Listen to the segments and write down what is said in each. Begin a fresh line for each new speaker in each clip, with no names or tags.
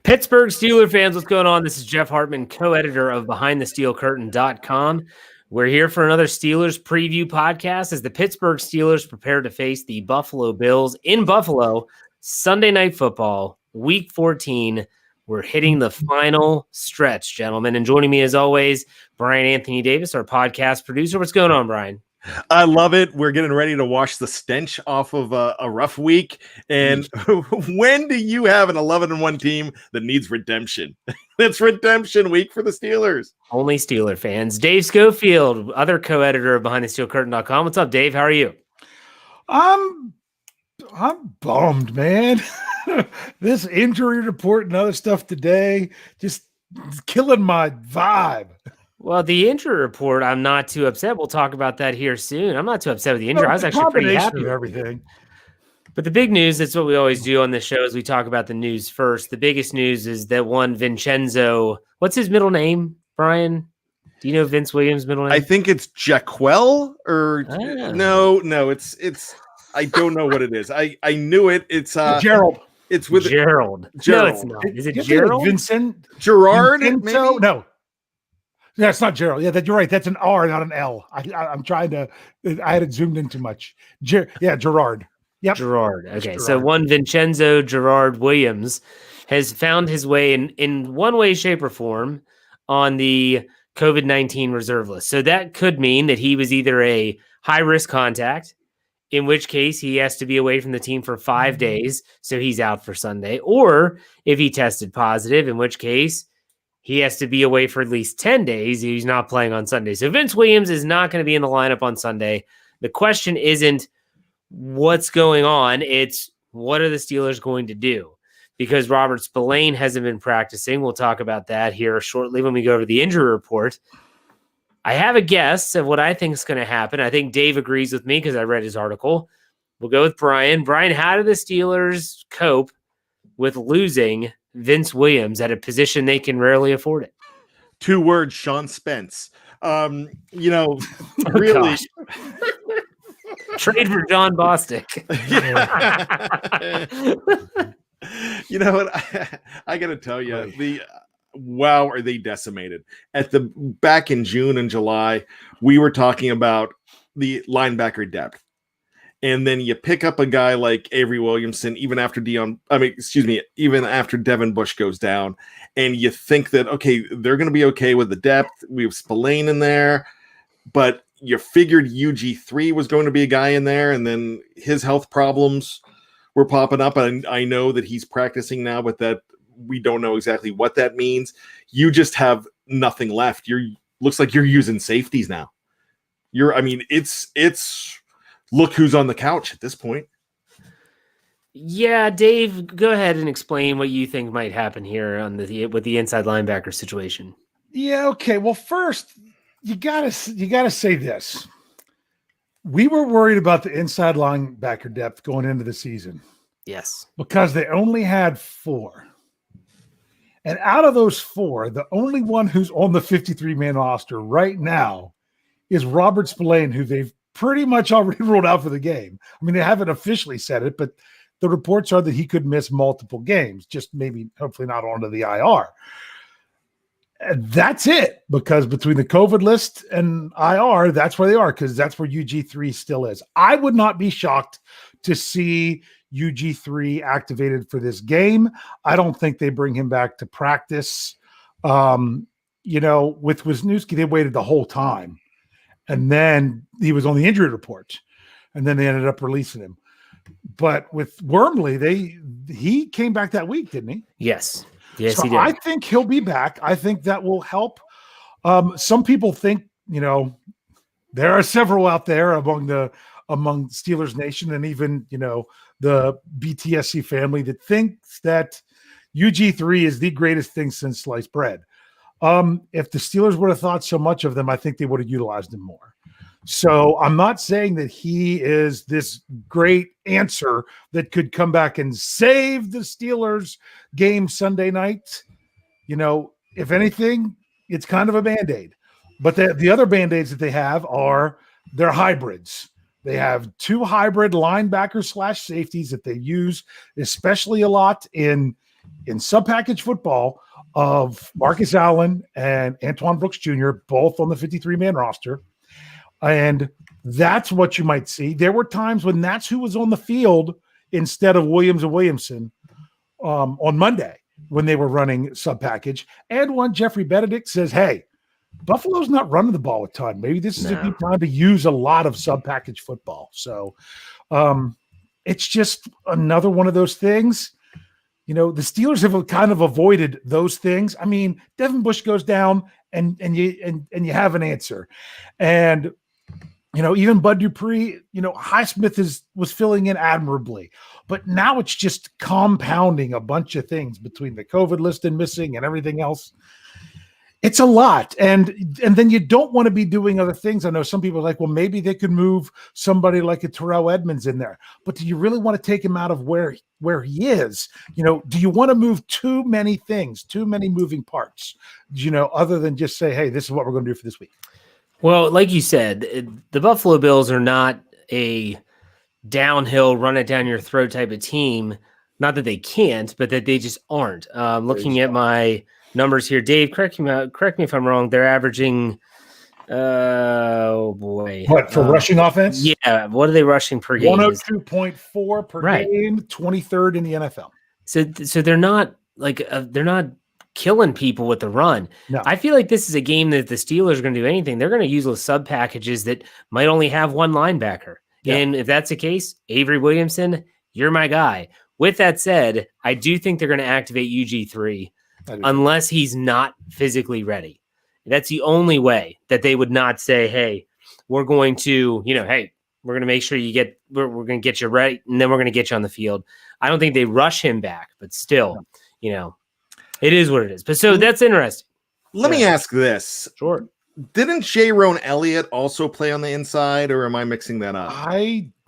Pittsburgh Steelers fans, what's going on? This is Jeff Hartman, co-editor of BehindTheSteelCurtain.com. We're here for another Steelers preview podcast as the Pittsburgh Steelers prepare to face the Buffalo Bills in Buffalo, Sunday Night Football, Week 14. We're hitting the final stretch, gentlemen. And joining me as always, Bryan Anthony Davis, our podcast producer. What's going on, Bryan?
I love it. We're getting ready to wash the stench off of a rough week. And when do you have an 11-1 team that needs redemption? It's redemption week for the Steelers.
Only Steeler fans. Dave Schofield, other co-editor of BehindTheSteelCurtain.com. What's up, Dave? How are you?
I'm bummed, man. This injury report and other stuff today just killing my vibe.
Well, the injury report, I'm not too upset. We'll talk about that here soon. I'm not too upset with the injury. I was actually pretty happy with
everything.
But the big news, that's what we always do on this show, is we talk about the news first. The biggest news is that one Vincenzo, what's his middle name, Bryan? Do you know Vince Williams' middle name?
I think it's Jaquel or no, it's I don't know what it is. I knew it. It's
Gerald.
It's with
Gerald. No, it's not. Is it Gerald?
Vincent?
Gerard?
Vincenzo? Maybe? No. Yeah, it's not Gerald. Yeah, you're right. That's an R, not an L. I'm trying to. I had it zoomed in too much. Gerard. Yep.
Gerard. Okay, so one Vincenzo Gerard Williams has found his way in one way, shape, or form on the COVID-19 reserve list. So that could mean that he was either a high-risk contact, in which case he has to be away from the team for 5 days, so he's out for Sunday, or if he tested positive, in which case he has to be away for at least 10 days. He's not playing on Sunday. So Vince Williams is not going to be in the lineup on Sunday. The question isn't what's going on. It's what are the Steelers going to do? Because Robert Spillane hasn't been practicing. We'll talk about that here shortly when we go over the injury report. I have a guess of what I think is going to happen. I think Dave agrees with me because I read his article. We'll go with Bryan. Bryan, how do the Steelers cope with losing Vince Williams at a position they can rarely afford it?
2 words, Sean Spence. Really.
Trade for John Bostic.
You know what? I got to tell you, wow, are they decimated? Back in June and July, we were talking about the linebacker depth. And then you pick up a guy like Avery Williamson, even after even after Devin Bush goes down, and you think that, okay, they're going to be okay with the depth. We have Spillane in there, but you figured UG3 was going to be a guy in there, and then his health problems were popping up. And I know that he's practicing now, but that we don't know exactly what that means. You just have nothing left. Looks like you're using safeties now. It's look who's on the couch at this point.
Yeah, Dave, go ahead and explain what you think might happen here with the inside linebacker situation.
Yeah, okay. Well, first, you gotta say this. We were worried about the inside linebacker depth going into the season.
Yes. Because
they only had 4. And out of those 4, the only one who's on the 53-man roster right now is Robert Spillane, who they've pretty much already ruled out for the game. I mean, they haven't officially said it, but the reports are that he could miss multiple games, just maybe, hopefully not onto the IR. And that's it, because between the COVID list and IR, that's where they are, because that's where UG3 still is. I would not be shocked to see UG3 activated for this game. I don't think they bring him back to practice. With Wisniewski, they waited the whole time. And then he was on the injury report. And then they ended up releasing him. But with Wormley, he came back that week, didn't he?
Yes,
so
he did.
I think he'll be back. I think that will help. Some people think, there are several out there among Steelers Nation and even, the BTSC family that thinks that UG3 is the greatest thing since sliced bread. If the Steelers would have thought so much of them, I think they would have utilized him more. So I'm not saying that he is this great answer that could come back and save the Steelers game Sunday night. If anything, it's kind of a Band-Aid. But the other Band-Aids that they have are they're hybrids. They have 2 hybrid linebackers / safeties that they use, especially a lot in in sub-package football of Marcus Allen and Antoine Brooks Jr., both on the 53-man roster. And that's what you might see. There were times when that's who was on the field instead of Williams and Williamson on Monday when they were running sub-package. And when Jeffrey Benedict says, hey, Buffalo's not running the ball a ton. Maybe this is a good time to use a lot of sub-package football. So it's just another one of those things. The Steelers have kind of avoided those things. I mean, Devin Bush goes down and you have an answer. And even Bud Dupree, Highsmith was filling in admirably, but now it's just compounding a bunch of things between the COVID list and missing and everything else. It's a lot. And then you don't want to be doing other things. I know some people are like, well, maybe they could move somebody like a Terrell Edmonds in there, but do you really want to take him out of where he is? Do you want to move too many things, too many moving parts, other than just say, hey, this is what we're going to do for this week?
Well, like you said, the Buffalo Bills are not a downhill, run it down your throat type of team. Not that they can't, but that they just aren't. Looking at my numbers here, Dave, correct me if I'm wrong. They're averaging,
what for rushing offense?
Yeah, what are they rushing per game?
102.4 per game, 23rd in the NFL.
So they're not they're not killing people with the run.
No.
I feel like this is a game that the Steelers are going to do anything. They're going to use those sub packages that might only have one linebacker. Yeah. And if that's the case, Avery Williamson, you're my guy. With that said, I do think they're going to activate UG3 unless he's not physically ready. That's the only way that they would not say, hey, we're going to, hey, we're going to make sure we're going to get you right, and then we're going to get you on the field. I don't think they rush him back, but still, it is what it is. But so that's interesting.
Let me ask this.
Sure.
Didn't Jayrone Elliott also play on the inside, or am I mixing that up?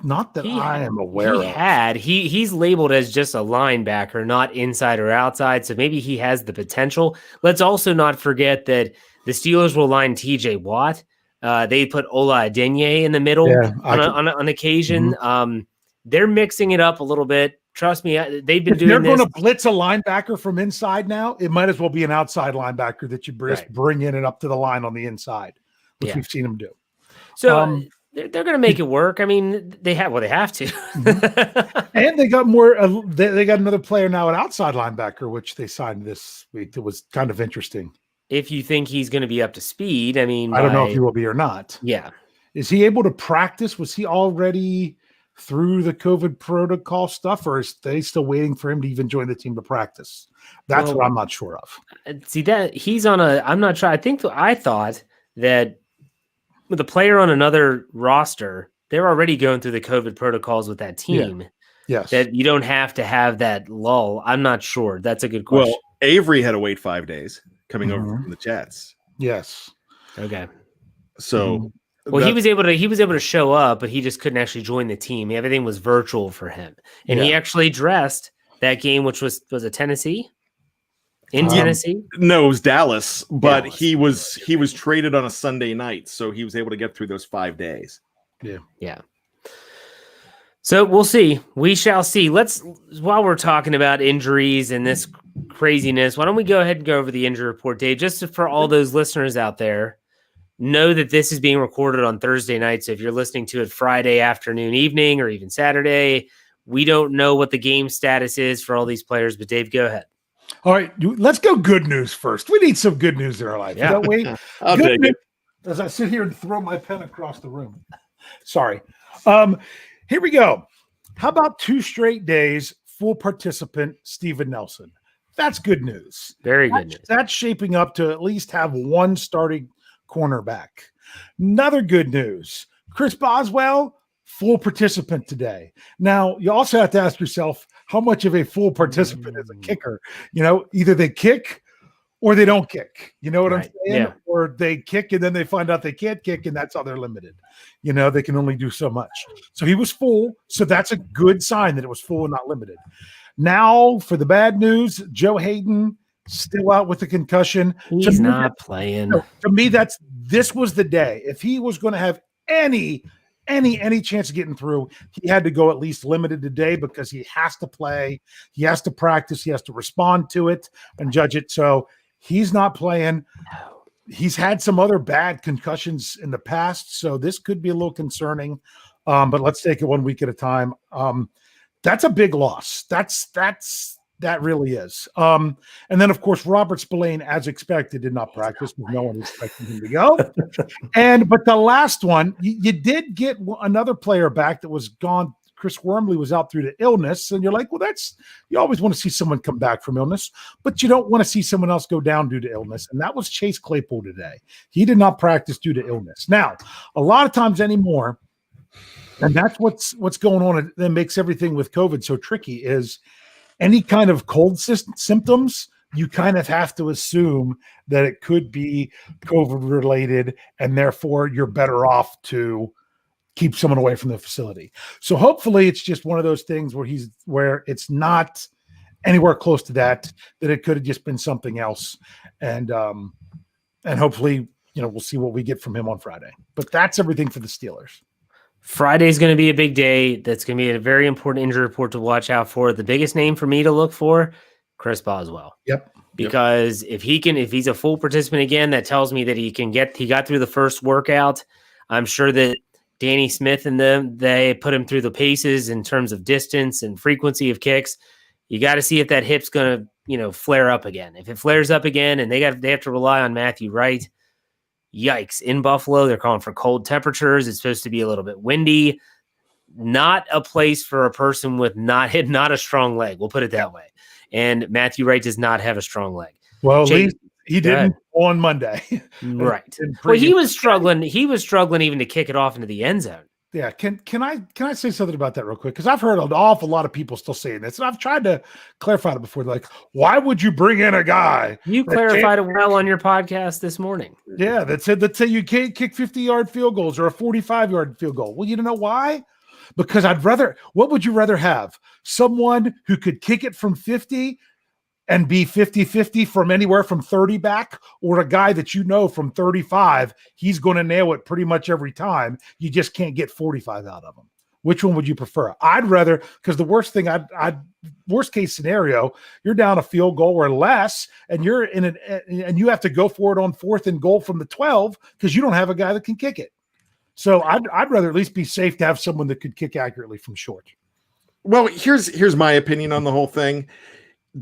Not that I am aware of.
He's labeled as just a linebacker, not inside or outside. So maybe he has the potential. Let's also not forget that the Steelers will line TJ Watt. They put Ola Adenye in the middle on occasion. Mm-hmm. They're mixing it up a little bit. Trust me, they've been doing this. They're going
to blitz a linebacker from inside now. It might as well be an outside linebacker that you bring in and up to the line on the inside, which we've seen them do.
So they're going to make it work. I mean, they have to.
Mm-hmm. And they got more. They got another player now, an outside linebacker, which they signed this week. That was kind of interesting.
If you think he's going to be up to speed, I mean,
I don't know if he will be or not.
Yeah.
Is he able to practice? Was he already through the COVID protocol stuff, or is they still waiting for him to even join the team to practice? That's what I'm not sure of.
See that he's on I'm not sure. I thought that with a player on another roster, they're already going through the COVID protocols with that team.
Yeah. Yes.
That you don't have to have that lull. I'm not sure. That's a good question.
Well, Avery had to wait 5 days coming over from the Jets.
Yes.
Okay.
So
well, he was able to show up, but he just couldn't actually join the team. Everything was virtual for him, and he actually dressed that game, which was it Tennessee? In Tennessee?
No, it was Dallas, but he was traded on a Sunday night, so he was able to get through those 5 days.
Yeah. So we'll see. We shall see. While we're talking about injuries and this craziness, why don't we go ahead and go over the injury report, Dave, just for all those listeners out there. Know that this is being recorded on Thursday night. So if you're listening to it Friday afternoon, evening, or even Saturday, we don't know what the game status is for all these players. But Dave, go ahead.
All right, let's go good news first. We need some good news in our life.
Yeah.
Don't we?
I'll take it.
As I sit here and throw my pen across the room. Sorry. Here we go. How about 2 straight days, full participant Steven Nelson? That's good news.
Very good news.
That's shaping up to at least have one starting cornerback. Another good news. Chris Boswell, full participant today. Now, you also have to ask yourself, how much of a full participant is a kicker? Either they kick or they don't kick. You know what I'm saying?
Yeah.
Or they kick and then they find out they can't kick, and that's how they're limited. They can only do so much. So he was full. So that's a good sign that it was full and not limited. Now, for the bad news, Joe Hayden still out with the concussion.
He's not playing.
To me, this was the day. If he was going to have any any chance of getting through, he had to go at least limited today because he has to play, he has to practice, he has to respond to it and judge it. So he's not playing. He's had some other bad concussions in the past, so this could be a little concerning. But let's take it 1 week at a time. That's a big loss. That really is. And then, of course, Robert Spillane, as expected, did not practice because no one expected him to go. But the last one, you did get another player back that was gone. Chris Wormley was out through the illness, and you're like, well, you always want to see someone come back from illness, but you don't want to see someone else go down due to illness. And that was Chase Claypool today. He did not practice due to illness. Now, a lot of times anymore, and that's what's going on that makes everything with COVID so tricky is any kind of cold symptoms, you kind of have to assume that it could be COVID related, and therefore you're better off to keep someone away from the facility. So hopefully it's just one of those things where it's not anywhere close to that it could have just been something else. And hopefully, we'll see what we get from him on Friday. But that's everything for the Steelers.
Friday is going to be a big day. That's going to be a very important injury report to watch out for. The biggest name for me to look for, Chris Boswell.
Yep.
Because if he's a full participant again, that tells me that he got through the first workout. I'm sure that Danny Smith and they put him through the paces in terms of distance and frequency of kicks. You got to see if that hip's going to, flare up again. If it flares up again and they have to rely on Matthew Wright, yikes. In Buffalo, they're calling for cold temperatures. It's supposed to be a little bit windy. Not a place for a person with not a strong leg. We'll put it that way. And Matthew Wright does not have a strong leg.
Well, at least he didn't on Monday.
Right. Well, he was struggling. He was struggling even to kick it off into the end zone.
Yeah. Can I say something about that real quick? Because I've heard an awful lot of people still saying this, and I've tried to clarify it before. Like, why would you bring in a guy?
You clarified it well on your podcast this morning.
Yeah, that said you can't kick 50-yard field goals or a 45-yard field goal. Well, you know why? Because what would you rather have? Someone who could kick it from 50 and be 50-50 from anywhere from 30 back, or a guy that from 35, he's going to nail it pretty much every time. You just can't get 45 out of him. Which one would you prefer? I'd rather, because the worst case scenario, you're down a field goal or less, and you're and you have to go for it on 4th and goal from the 12 because you don't have a guy that can kick it. So I'd rather at least be safe to have someone that could kick accurately from short.
Well, here's my opinion on the whole thing.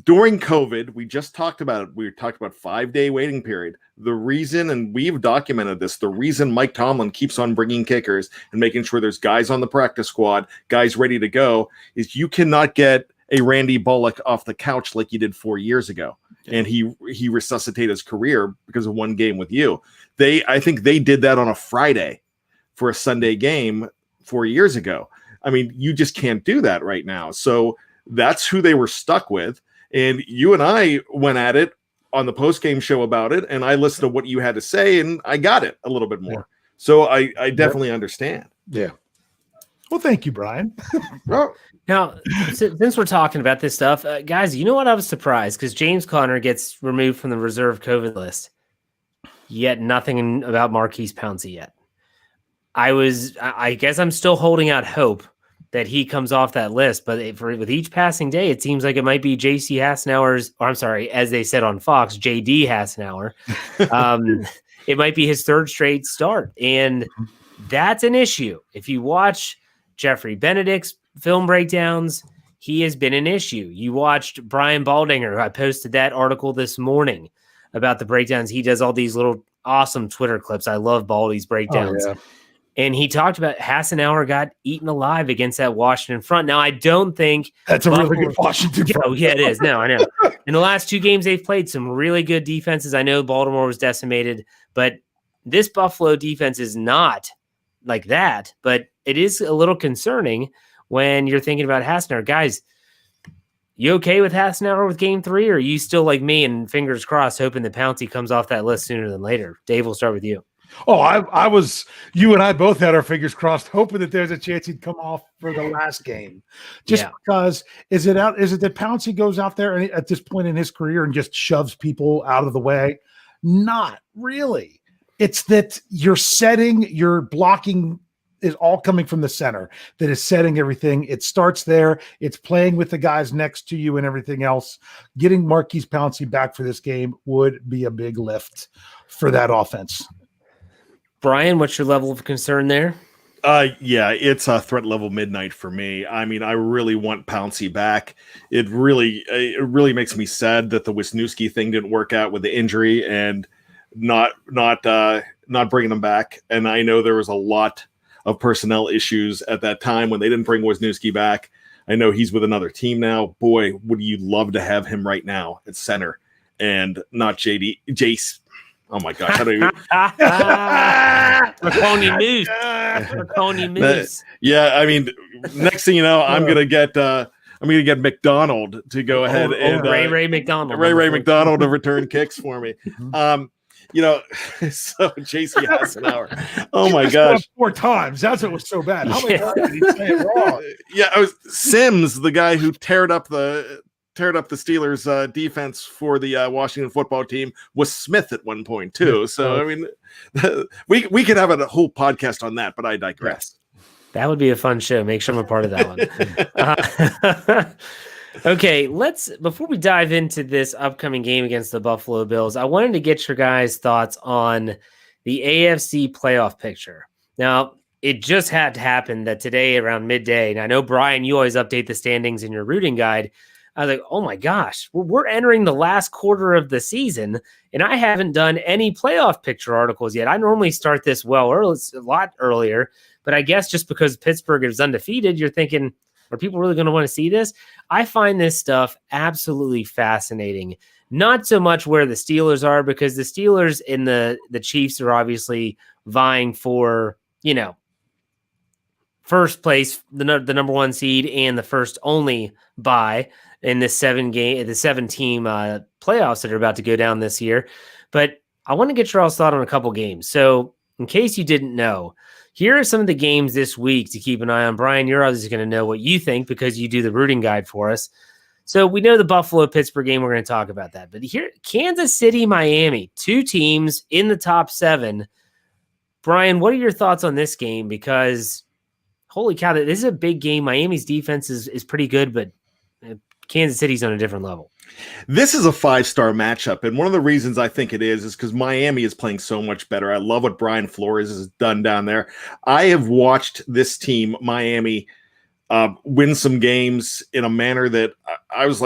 During COVID, we just talked about it. We talked about 5-day waiting period. The reason, and we've documented this, the reason Mike Tomlin keeps on bringing kickers and making sure there's guys on the practice squad, guys ready to go, is you cannot get a Randy Bullock off the couch like you did 4 years ago. Yeah. And he resuscitated his career because of one game with you. I think they did that on a Friday for a Sunday game 4 years ago. I mean, you just can't do that right now. So that's who they were stuck with. And you and I went at it on the post-game show about it, and I listened to what you had to say, and I got it a little bit more. Yeah. So I definitely understand.
Yeah. Well, thank you, Bryan.
Now, since we're talking about this stuff, guys, you know what? I was surprised because James Conner gets removed from the reserve COVID list, yet nothing about Marquise Pouncey yet. I guess I'm still holding out hope that he comes off that list, but with each passing day, it seems like it might be J.C. Hassenauer's, or I'm sorry, as they said on Fox, J.D. Hassenauer. It might be his third straight start, and that's an issue. If you watch Jeffrey Benedict's film breakdowns, he has been an issue. You watched Brian Baldinger, who I posted that article this morning about the breakdowns. He does all these little awesome Twitter clips. I love Baldy's breakdowns. Oh, yeah. And he talked about Hassenauer got eaten alive against that Washington front. Now, I don't think
that's a really good Washington front.
Oh, yeah, it is. No, I know. In the last 2 games, they've played some really good defenses. I know Baltimore was decimated, but this Buffalo defense is not like that. But it is a little concerning when you're thinking about Hassenauer. Guys, you okay with Hassenauer with game 3, or are you still like me and fingers crossed hoping that Pouncey comes off that list sooner than later? Dave, we'll start with you.
Oh, I was, you and I both had our fingers crossed, hoping that there's a chance he'd come off for the last game. Because is it that Pouncey goes out there and at this point in his career and just shoves people out of the way? Not really. It's that you're blocking is all coming from the center that is setting everything. It starts there. It's playing with the guys next to you and everything else. Getting Marquise Pouncey back for this game would be a big lift for that offense.
Bryan, what's your level of concern there?
Yeah, it's a threat level midnight for me. I mean, I really want Pouncey back. It really makes me sad that the Wisniewski thing didn't work out with the injury and not bringing him back. And I know there was a lot of personnel issues at that time when they didn't bring Wisniewski back. I know he's with another team now. Boy, would you love to have him right now at center and not Jace. Oh my gosh! How do you?
Marconi Moose. Marconi Moose.
Yeah, I mean, next thing you know, I'm gonna get McDonald to go ahead and
Ray McDonald.
Ray McDonald to return kicks for me. So JC Hassenauer. Oh my gosh!
4 times. That's what was so bad. How many times did he say it wrong?
Yeah, I was Sims, the guy who teared up the Steelers defense for the Washington football team, was Smith at one point too. So I mean, we could have a whole podcast on that, but I digress.
That would be a fun show. Make sure I'm a part of that one. Okay, before we dive into this upcoming game against the Buffalo Bills, I wanted to get your guys' thoughts on the AFC playoff picture. Now, it just had to happen that today around midday, and I know, Bryan, you always update the standings in your rooting guide. I was like, oh my gosh, we're entering the last quarter of the season, and I haven't done any playoff picture articles yet. I normally start this early, a lot earlier, but I guess just because Pittsburgh is undefeated, you're thinking, are people really going to want to see this? I find this stuff absolutely fascinating. Not so much where the Steelers are, because the Steelers and the Chiefs are obviously vying for, first place, the number 1 seed, and the first only bye in the 7-team playoffs that are about to go down this year. But I want to get your all's thought on a couple games. So in case you didn't know, here are some of the games this week to keep an eye on. Bryan, you're obviously going to know what you think because you do the rooting guide for us. So we know the Buffalo-Pittsburgh game. We're going to talk about that. But here, Kansas City, Miami, 2 teams in the top 7. Bryan, what are your thoughts on this game? Because holy cow, this is a big game. Miami's defense is pretty good, but Kansas City's on a different level.
This is a 5-star matchup, and one of the reasons I think it is because Miami is playing so much better. I love what Brian Flores has done down there. I have watched this team, Miami, win some games in a manner that I was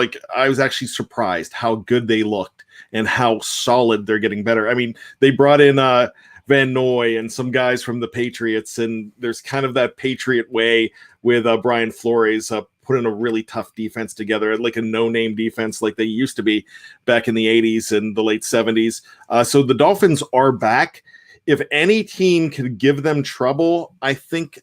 actually surprised how good they looked and how solid they're getting better. I mean, they brought in Van Noy and some guys from the Patriots, and there's kind of that Patriot way with Brian Flores putting a really tough defense together, like a no-name defense like they used to be back in the 80s and the late 70s. So the Dolphins are back. If any team could give them trouble, I think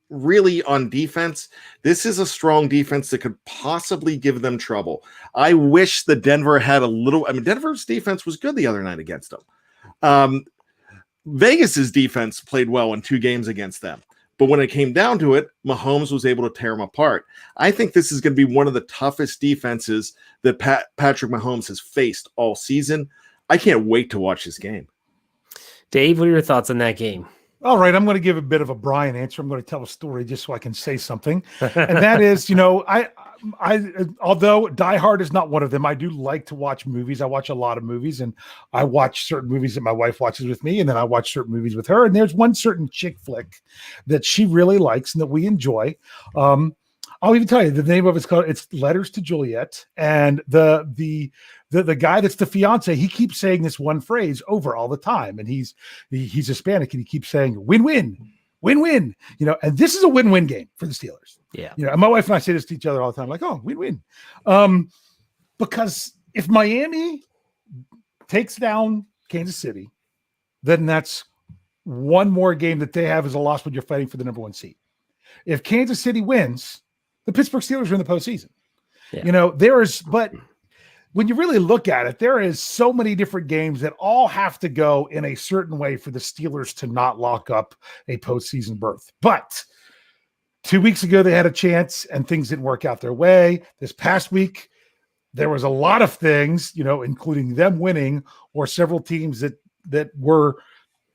really on defense, this is a strong defense that could possibly give them trouble. I wish that Denver had Denver's defense was good the other night against them. Vegas's defense played well in 2 games against them. But when it came down to it, Mahomes was able to tear them apart. I think this is going to be one of the toughest defenses that Patrick Mahomes has faced all season. I can't wait to watch this game.
Dave, what are your thoughts on that game? All right, I'm going to give a bit of a Bryan answer. I'm going to tell a story just so I can say something. And that is, I although Die Hard is not one of them, I do like to watch movies. I watch a lot of movies, and I watch certain movies that my wife watches with me, and then I watch certain movies with her. And there's one certain chick flick that she really likes and that we enjoy. I'll even tell you the name of it's Letters to Juliet, and the guy that's the fiance, he keeps saying this one phrase over all the time, and he's Hispanic, and he keeps saying win-win, win-win. And this is a win-win game for the Steelers.
Yeah.
And my wife and I say this to each other all the time, like, oh, win-win. Because if Miami takes down Kansas City, then that's one more game that they have as a loss when you're fighting for the number 1 seed. If Kansas City wins, the Pittsburgh Steelers are in the postseason. Yeah. But when you really look at it, there is so many different games that all have to go in a certain way for the Steelers to not lock up a postseason berth. But 2 weeks ago, they had a chance and things didn't work out their way. This past week, there was a lot of things, including them winning or several teams that were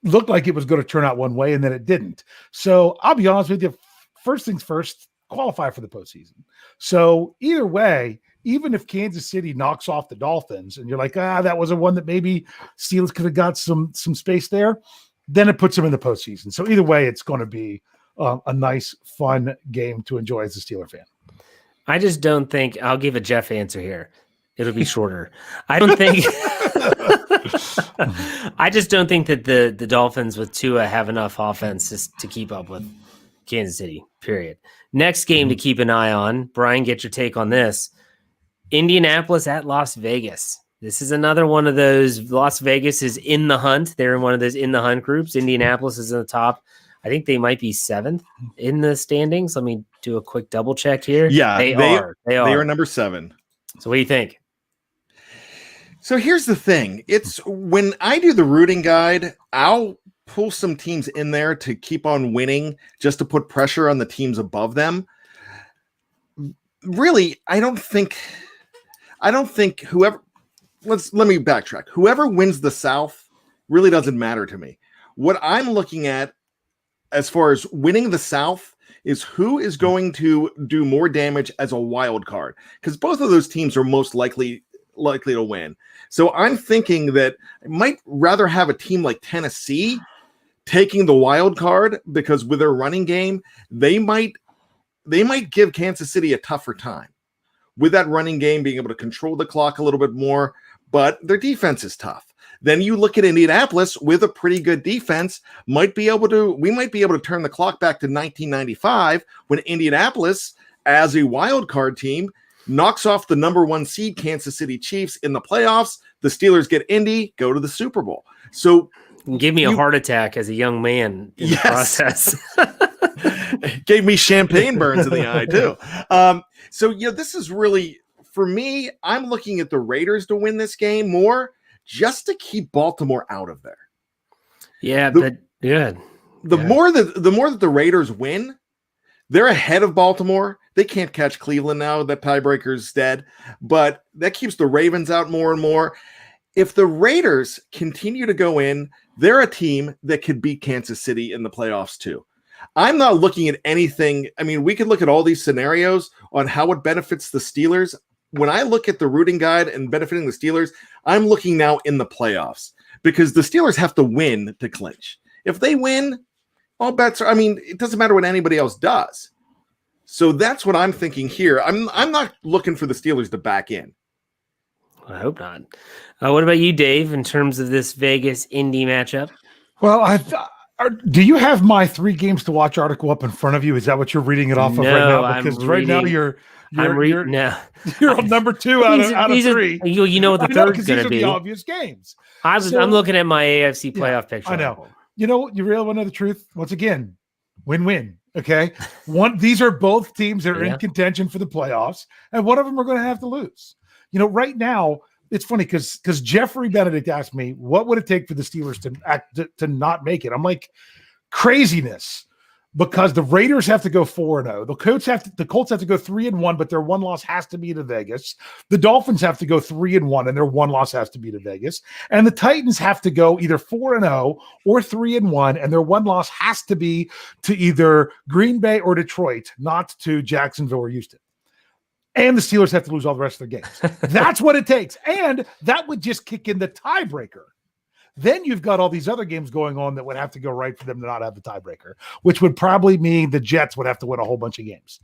looked like it was going to turn out one way, and then it didn't. So I'll be honest with you. First things first, qualify for the postseason. So either way, even if Kansas City knocks off the Dolphins, and you're like, that was a one that maybe Steelers could have got some space there, then it puts them in the postseason. So either way, it's going to be a nice, fun game to enjoy as a Steeler fan.
I just don't think I'll give a Jeff answer here. It'll be shorter. I don't think. I just don't think that the Dolphins with Tua have enough offense to keep up with Kansas City. Period. Next game to keep an eye on. Bryan, get your take on this. Indianapolis at Las Vegas. This is another one of those. Las Vegas is in the hunt. They're in one of those in the hunt groups. Indianapolis is in the top. I think they might be 7th in the standings. Let me do a quick double check here.
Yeah,
they are. They are
number 7.
So what do you think?
So here's the thing. It's when I do the rooting guide, I'll pull some teams in there to keep on winning just to put pressure on the teams above them. Really, I don't think whoever, let me backtrack. Whoever wins the South really doesn't matter to me. What I'm looking at as far as winning the South is who is going to do more damage as a wild card, because both of those teams are most likely to win. So I'm thinking that I might rather have a team like Tennessee taking the wild card, because with their running game, they might give Kansas City a tougher time with that running game, being able to control the clock a little bit more, but their defense is tough. Then you look at Indianapolis with a pretty good defense, we might be able to turn the clock back to 1995 when Indianapolis, as a wild card team, knocks off the number 1 seed Kansas City Chiefs in the playoffs. The Steelers get Indy, go to the Super Bowl. So
give me a heart attack as a young man in the process.
Gave me champagne burns in the eye too. So this is really, for me, I'm looking at the Raiders to win this game more, just to keep Baltimore out of there.
Yeah, but good.
The more that the Raiders win, they're ahead of Baltimore. They can't catch Cleveland now. That tiebreaker's dead. But that keeps the Ravens out more and more. If the Raiders continue to go in, they're a team that could beat Kansas City in the playoffs too. I'm not looking at anything. I mean, we could look at all these scenarios on how it benefits the Steelers. When I look at the rooting guide and benefiting the Steelers, I'm looking now in the playoffs, because the Steelers have to win to clinch. If they win, all bets are, it doesn't matter what anybody else does. So that's what I'm thinking here. I'm not looking for the Steelers to back in.
I hope not. What about you, Dave, in terms of this Vegas-Indy matchup?
Well, do you have my 3 games to watch article up in front of you? Is that what you're reading it off of right now? Because now you're on number 2 out of 3.
You know what the third's going to be.
The obvious games.
I'm looking at my AFC playoff picture.
I know. You know, you really want to know the truth? Once again, win-win. Okay. These are both teams that are in contention for the playoffs, and one of them are going to have to lose. Right now, it's funny because Jeffrey Benedict asked me, what would it take for the Steelers to not make it? I'm like, craziness, because the Raiders have to go 4-0. The Colts have to go 3-1, but their one loss has to be to Vegas. The Dolphins have to go 3-1, and their one loss has to be to Vegas. And the Titans have to go either 4-0 or 3-1, and their one loss has to be to either Green Bay or Detroit, not to Jacksonville or Houston. And the Steelers have to lose all the rest of their games. That's what it takes. And that would just kick in the tiebreaker. Then you've got all these other games going on that would have to go right for them to not have the tiebreaker, which would probably mean the Jets would have to win a whole bunch of games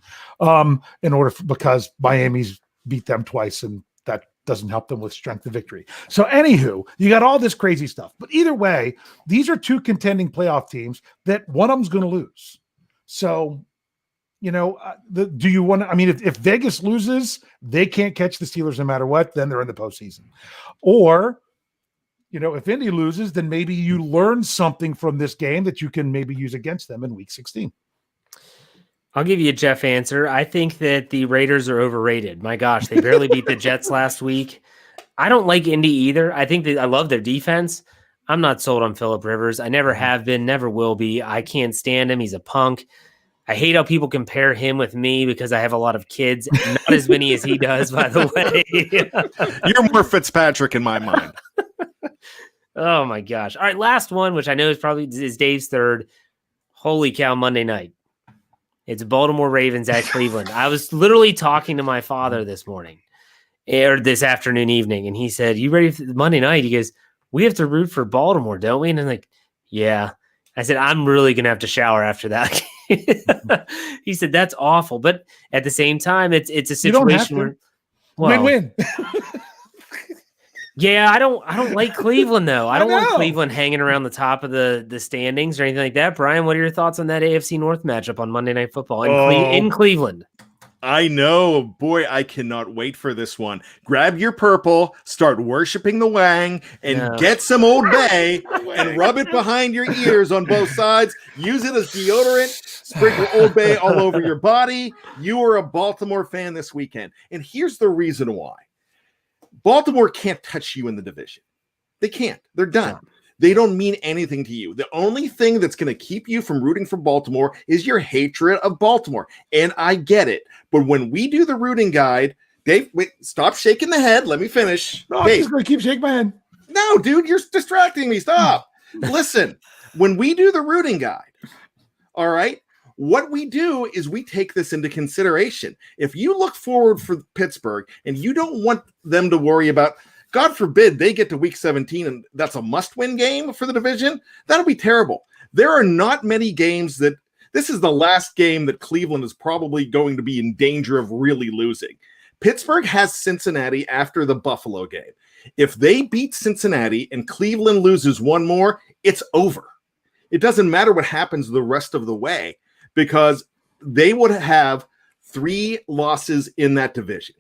because Miami's beat them twice, and that doesn't help them with strength of victory. So anywho, you got all this crazy stuff. But either way, these are 2 contending playoff teams that one of them's going to lose. So do you want to, if Vegas loses, they can't catch the Steelers no matter what, then they're in the postseason. Or, if Indy loses, then maybe you learn something from this game that you can maybe use against them in week 16.
I'll give you a Jeff answer. I think that the Raiders are overrated. My gosh, they barely beat the Jets last week. I don't like Indy either. I think that I love their defense. I'm not sold on Phillip Rivers. I never have been, never will be. I can't stand him. He's a punk. I hate how people compare him with me because I have a lot of kids, not as many as he does, by the way.
You're more Fitzpatrick in my mind.
Oh my gosh. All right, last one, which I know is Dave's third. Holy cow, Monday night. It's Baltimore Ravens at Cleveland. I was literally talking to my father this morning or this evening, and he said, "You ready for Monday night?" He goes, "We have to root for Baltimore, don't we?" And I'm like, "Yeah." I said, "I'm really going to have to shower after that." He said, "That's awful." But at the same time, it's a situation where
win-win.
Yeah, I don't like Cleveland though. I don't want
know.
Cleveland hanging around the top of the standings or anything like that. Brian, what are your thoughts on that AFC North matchup on Monday Night Football in Cleveland?
I know, boy, I cannot wait for this one. Grab your purple, start worshiping the Wang, and get some Old Bay and rub it behind your ears on both sides. Use it as deodorant. Sprinkle Old Bay all over your body. You are a Baltimore fan this weekend. And here's the reason why. Baltimore can't touch you in the division. They can't. They're done. They don't mean anything to you. The only thing that's going to keep you from rooting for Baltimore is your hatred of Baltimore. And I get it. But when we do the rooting guide, Dave, wait, stop shaking the head. Let me finish.
No, I'm just going to keep shaking my head.
No, dude, you're distracting me. Stop. Listen, when we do the rooting guide, all right, what we do is we take this into consideration. If you look forward for Pittsburgh and you don't want them to worry about, God forbid, they get to week 17 and that's a must-win game for the division, that'll be terrible. There are not many games that this is the last game that Cleveland is probably going to be in danger of really losing. Pittsburgh has Cincinnati after the Buffalo game. If they beat Cincinnati and Cleveland loses one more, it's over. It doesn't matter what happens the rest of the way because they would have 3 losses in that division.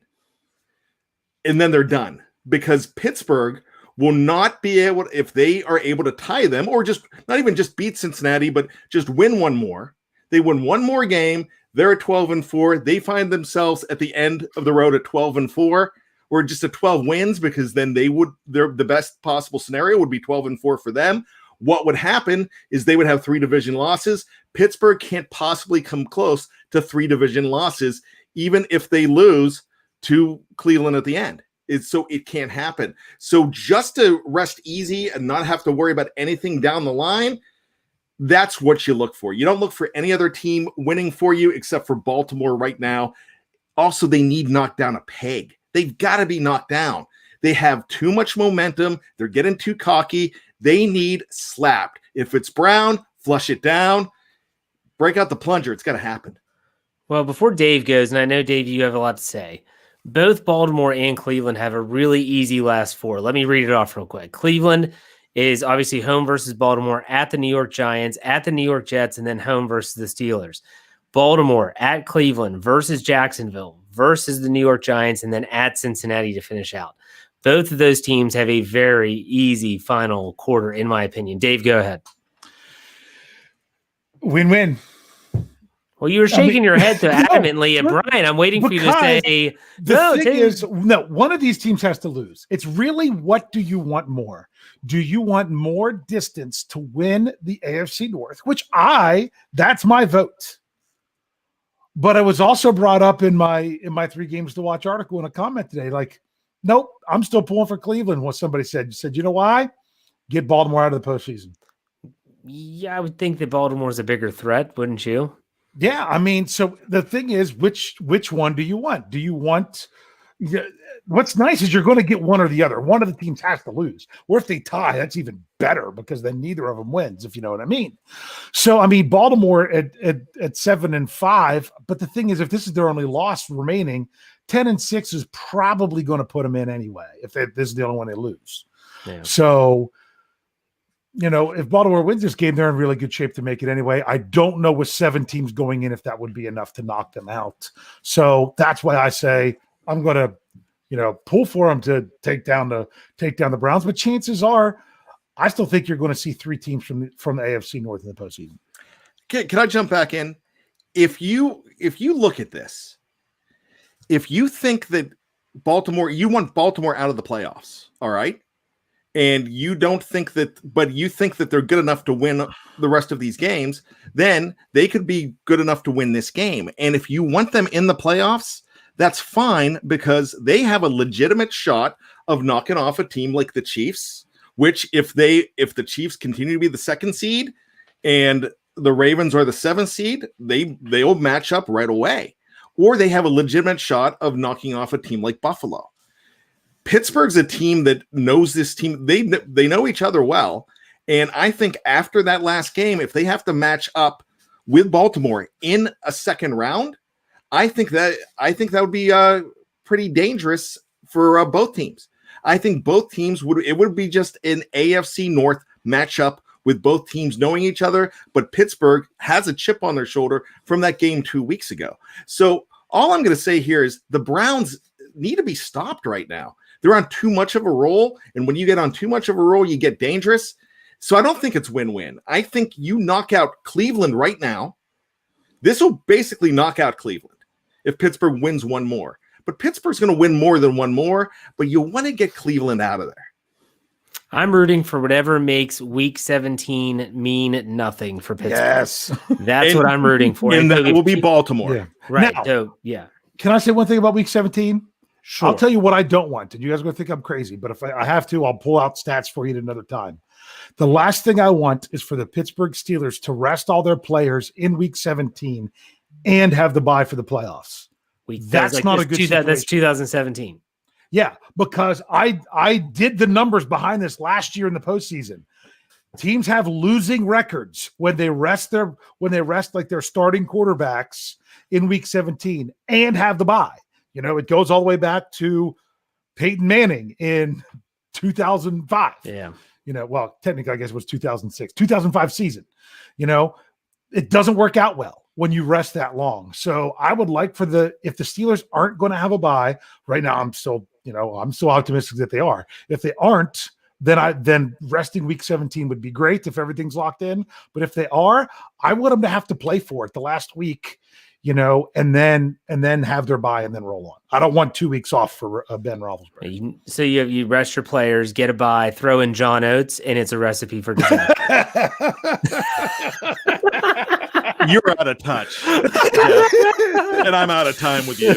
And then they're done. Because Pittsburgh will not be able, if they are able to tie them, or just not even just beat Cincinnati, but just win one more. They win one more game. They're at 12-4. They find themselves at the end of the road at 12-4, or just at 12 wins, because then the best possible scenario would be 12-4 for them. What would happen is they would have 3 division losses. Pittsburgh can't possibly come close to 3 division losses, even if they lose to Cleveland at the end. So it can't happen. So just to rest easy and not have to worry about anything down the line, that's what you look for. You don't look for any other team winning for you except for Baltimore right now. Also, they need knocked down a peg. They've got to be knocked down. They have too much momentum. They're getting too cocky. They need slapped. If it's Brown, flush it down. Break out the plunger. It's got to happen.
Well, before Dave goes, and I know, Dave, you have a lot to say, both Baltimore and Cleveland have a really easy last 4. Let me read it off real quick. Cleveland is obviously home versus Baltimore, at the New York Giants, at the New York Jets, and then home versus the Steelers. Baltimore at Cleveland versus Jacksonville versus the New York Giants, and then at Cincinnati to finish out. Both of those teams have a very easy final quarter, in my opinion. Dave, go ahead.
Win-win.
Well, you were shaking your head so adamantly at Bryan. I'm waiting for you to say,
one of these teams has to lose. It's really, what do you want more? Do you want more distance to win the AFC North? That's my vote. But it was also brought up in my 3 games to watch article in a comment today. Like, nope, I'm still pulling for Cleveland. What somebody said, you know why? Get Baltimore out of the postseason.
Yeah, I would think that Baltimore's a bigger threat, wouldn't you?
Yeah, I mean, so the thing is, which one do you want? Do you want what's nice is you're going to get one or the other. One of the teams has to lose. Or if they tie, that's even better because then neither of them wins, if you know what I mean. So, I mean, Baltimore at 7-5, but the thing is, if this is their only loss remaining, 10-6 is probably going to put them in anyway, if this is the only one they lose. Yeah. So, if Baltimore wins this game, they're in really good shape to make it anyway. I don't know with 7 teams going in if that would be enough to knock them out. So that's why I say I'm going to, pull for them to take down the Browns. But chances are, I still think you're going to see 3 teams from the AFC North in the postseason.
Can I jump back in? If you look at this, if you think that you want Baltimore out of the playoffs, all right? And you don't think that, but you think that they're good enough to win the rest of these games, then they could be good enough to win this game. And if you want them in the playoffs, that's fine because they have a legitimate shot of knocking off a team like the Chiefs, which if the Chiefs continue to be the 2nd seed and the Ravens are the 7th seed, they'll match up right away. Or they have a legitimate shot of knocking off a team like Buffalo. Pittsburgh's a team that knows this team. They know each other well. And I think after that last game, if they have to match up with Baltimore in a second round, I think that would be pretty dangerous for both teams. I think both teams would be just an AFC North matchup with both teams knowing each other, but Pittsburgh has a chip on their shoulder from that game 2 weeks ago. So all I'm going to say here is the Browns need to be stopped right now. They're on too much of a roll, and when you get on too much of a roll, you get dangerous. So I don't think it's win-win. I think you knock out Cleveland right now. This will basically knock out Cleveland if Pittsburgh wins one more. But Pittsburgh's going to win more than one more, but you want to get Cleveland out of there.
I'm rooting for whatever makes Week 17 mean nothing for Pittsburgh.
Yes.
That's what I'm rooting for.
And that will be Baltimore.
Yeah.
Right.
Now,
So, yeah.
can I say one thing about Week 17?
Sure.
I'll tell you what I don't want, and you guys are going to think I'm crazy, but if I have to, I'll pull out stats for you at another time. The last thing I want is for the Pittsburgh Steelers to rest all their players in Week 17 and have the bye for the playoffs. That's not a good situation.
That's 2017.
Yeah, because I did the numbers behind this last year in the postseason. Teams have losing records when they rest like their starting quarterbacks in Week 17 and have the bye. You know, it goes all the way back to Peyton Manning in 2005.
Yeah.
You know, well, technically, I guess it was 2006, 2005 season. You know, it doesn't work out well when you rest that long. So I would like if the Steelers aren't going to have a bye right now, I'm still optimistic that they are. If they aren't, then resting Week 17 would be great if everything's locked in. But if they are, I want them to have to play for it the last week, you know, and then have their bye and then roll on. I don't want 2 weeks off for Ben Roethlisberger.
So you rest your players, get a bye, throw in John Oates, and it's a recipe for disaster.
You're out of touch. And I'm out of time with you.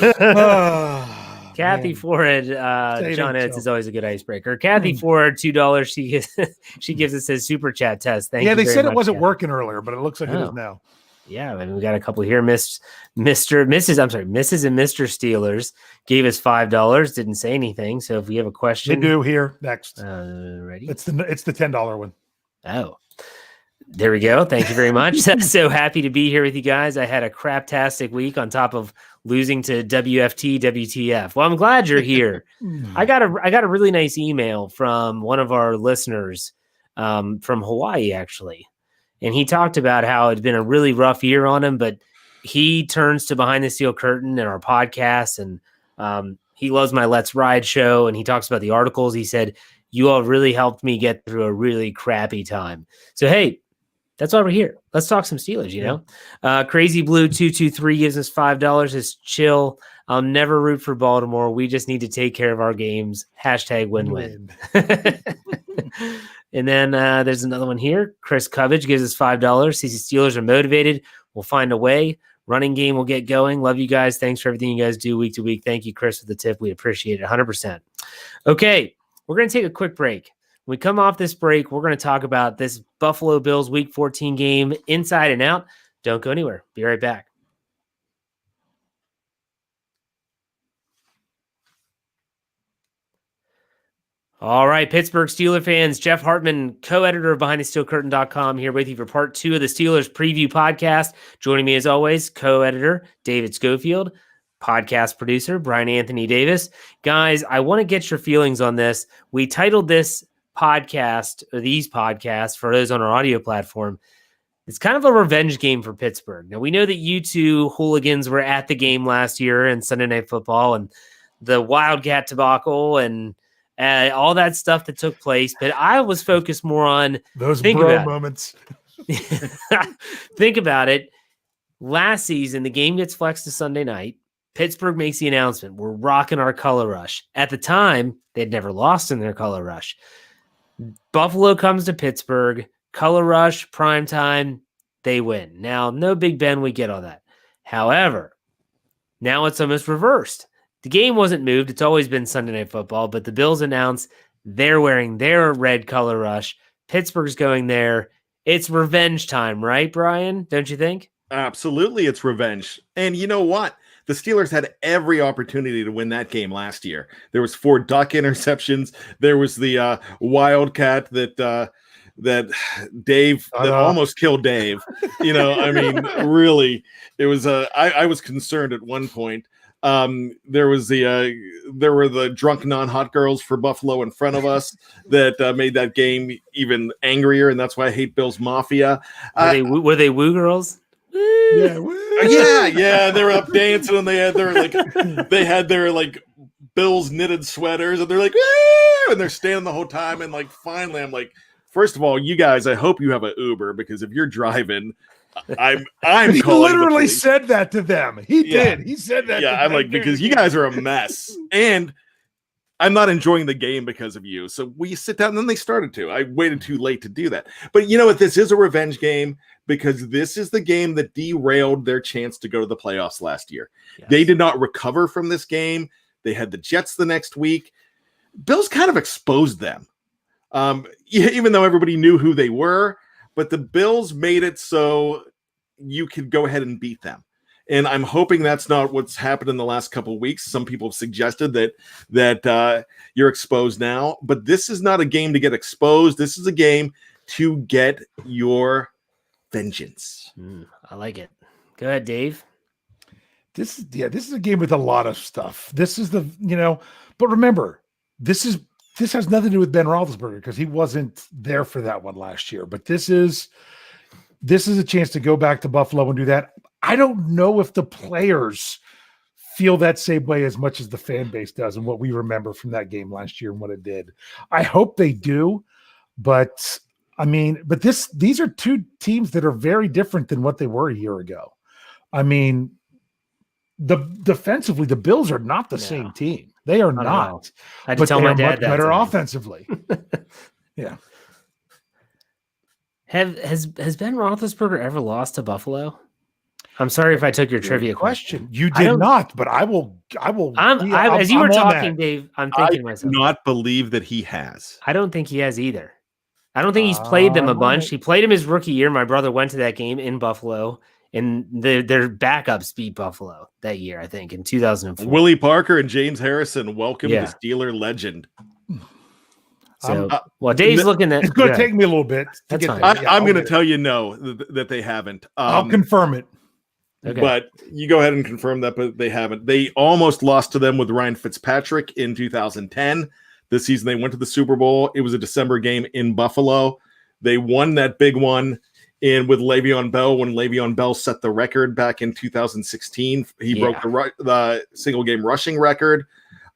Kathy Ford, John Oates is always a good icebreaker. Kathy Ford, $2. She gives us a super chat test. Thank you.
Yeah, they
very
said
much,
it wasn't
Kathy.
working earlier, but it looks like it is now.
Yeah, I mean, we got a couple here. Mrs. and Mr. Steelers gave us $5. Didn't say anything. So if we have a question,
They do here next.
Ready?
It's the $10 one.
Oh, there we go. Thank you very much. So happy to be here with you guys. I had a craptastic week on top of losing to WFT, WTF. Well, I'm glad you're here. I got a really nice email from one of our listeners from Hawaii, actually. And he talked about how it's been a really rough year on him, but he turns to Behind the Steel Curtain and our podcast, and he loves my Let's Ride show, and he talks about the articles. He said, you all really helped me get through a really crappy time. So, hey, that's why we're here. Let's talk some Steelers, you know? Crazy Blue 223 gives us $5. It's chill. I'll never root for Baltimore. We just need to take care of our games. # win-win. And then there's another one here. Chris Covage gives us $5. Sees the Steelers are motivated. We'll find a way. Running game will get going. Love you guys. Thanks for everything you guys do week to week. Thank you, Chris, for the tip. We appreciate it 100%. Okay, we're going to take a quick break. When we come off this break, we're going to talk about this Buffalo Bills Week 14 game inside and out. Don't go anywhere. Be right back. All right, Pittsburgh Steeler fans, Jeff Hartman, co-editor of BehindTheSteelCurtain.com, here with you for part 2 of the Steelers preview podcast. Joining me as always, co-editor David Schofield, podcast producer Bryan Anthony Davis. Guys, I want to get your feelings on this. We titled this podcast, or these podcasts, for those on our audio platform, it's kind of a revenge game for Pittsburgh. Now, we know that you two hooligans were at the game last year in Sunday Night Football and the Wildcat debacle and all that stuff that took place, but I was focused more on
those bro moments.
Think about it. Last season, the game gets flexed to Sunday night. Pittsburgh makes the announcement. We're rocking our color rush. At the time, they'd never lost in their color rush. Buffalo comes to Pittsburgh, color rush, prime time, they win. Now, no Big Ben, we get all that. However, now it's almost reversed. The game wasn't moved. It's always been Sunday Night Football, but the Bills announced They're wearing their red color rush. Pittsburgh's going there. It's revenge time, right, Bryan? Don't you think?
Absolutely, it's revenge. And you know what? The Steelers had every opportunity to win that game last year. There was 4 duck interceptions. There was the wildcat that Dave that almost killed Dave. I mean, really, it was. I was concerned at one point. There were the drunk non-hot girls for Buffalo in front of us that made that game even angrier, and that's why I hate Bills Mafia.
Were they woo girls?
Yeah, they were up dancing, and they had their Bills knitted sweaters, and they're like, woo! And they're standing the whole time, and finally, I'm like, first of all, you guys, I hope you have an Uber, because if you're driving, I'm
he
calling
literally said that to them. He did. He said that.
Yeah, I'm like, because you guys are a mess, and I'm not enjoying the game because of you. So we sit down, and then they started to. I waited too late to do that. But you know what? This is a revenge game, because this is the game that derailed their chance to go to the playoffs last year. Yes. They did not recover from this game. They had the Jets the next week. Bills kind of exposed them, even though everybody knew who they were. But the Bills made it so you could go ahead and beat them. And I'm hoping that's not what's happened in the last couple of weeks. Some people have suggested that you're exposed now. But this is not a game to get exposed. This is a game to get your vengeance.
I like it. Go ahead, Dave.
This is a game with a lot of stuff. This is but remember, this has nothing to do with Ben Roethlisberger, because he wasn't there for that one last year. But this is a chance to go back to Buffalo and do that. I don't know if the players feel that same way as much as the fan base does, and what we remember from that game last year and what it did. I hope they do, but these are 2 teams that are very different than what they were a year ago. I mean, defensively, the Bills are not the same team. They are not.
I had to tell my dad that.
Better offensively. Yeah.
Has Ben Roethlisberger ever lost to Buffalo? I'm sorry if I took your trivia question.
You did not, but I will.
As you were talking, Dave, I'm thinking to myself.
I do not believe that he has.
I don't think he has either. I don't think he's played them a bunch. He played him his rookie year. My brother went to that game in Buffalo, and their backups beat Buffalo that year, I think, in 2004.
Willie Parker and James Harrison, welcome to Steeler legend.
So, Dave's looking at.
It's going to take me a little bit to get there.
I'm going to tell you no, that they haven't.
I'll confirm it.
Okay.
But you go ahead and confirm that, but they haven't. They almost lost to them with Ryan Fitzpatrick in 2010. This season, they went to the Super Bowl. It was a December game in Buffalo. They won that big one with Le'Veon Bell when Le'Veon Bell set the record back in 2016. He broke the single game rushing record.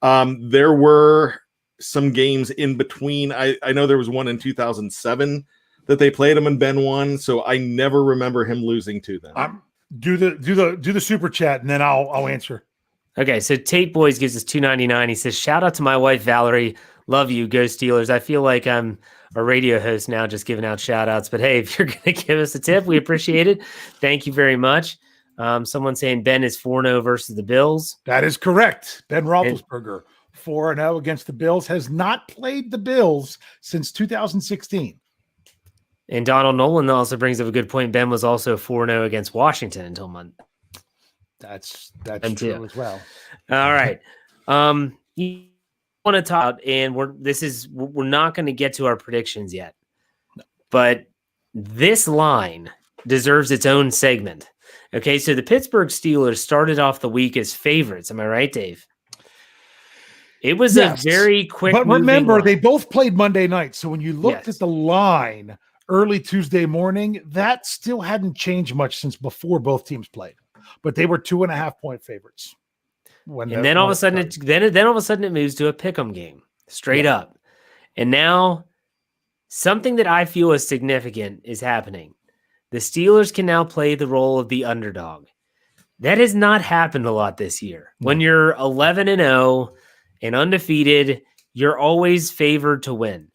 There were some games in between. I know there was one in 2007 that they played him and Ben won. So I never remember him losing to them.
Do the super chat, and then I'll answer.
Okay, so Tate Boys gives us $2.99. He says, "Shout out to my wife Valerie. Love you, go Steelers." I feel like I'm a radio host now, just giving out shout outs. But hey, if you're going to give us a tip, we appreciate it. Thank you very much. Someone saying Ben is 4-0 versus the Bills.
That is correct. Ben Roethlisberger, 4-0 against the Bills, has not played the Bills since 2016.
And Donald Nolan also brings up a good point. Ben was also 4-0 against Washington until Monday.
That's true as well.
All right. You want to talk, and we're not going to get to our predictions yet. No. But this line deserves its own segment. Okay, so the Pittsburgh Steelers started off the week as favorites. Am I right, Dave? It was a very quick.
But remember, they both played Monday night. So when you looked at the line early Tuesday morning, that still hadn't changed much since before both teams played. But they were 2.5-point favorites.
Then all of a sudden, it moves to a pick'em game, straight up. And now, something that I feel is significant is happening. The Steelers can now play the role of the underdog. That has not happened a lot this year. When you're 11-0 and undefeated, you're always favored to win.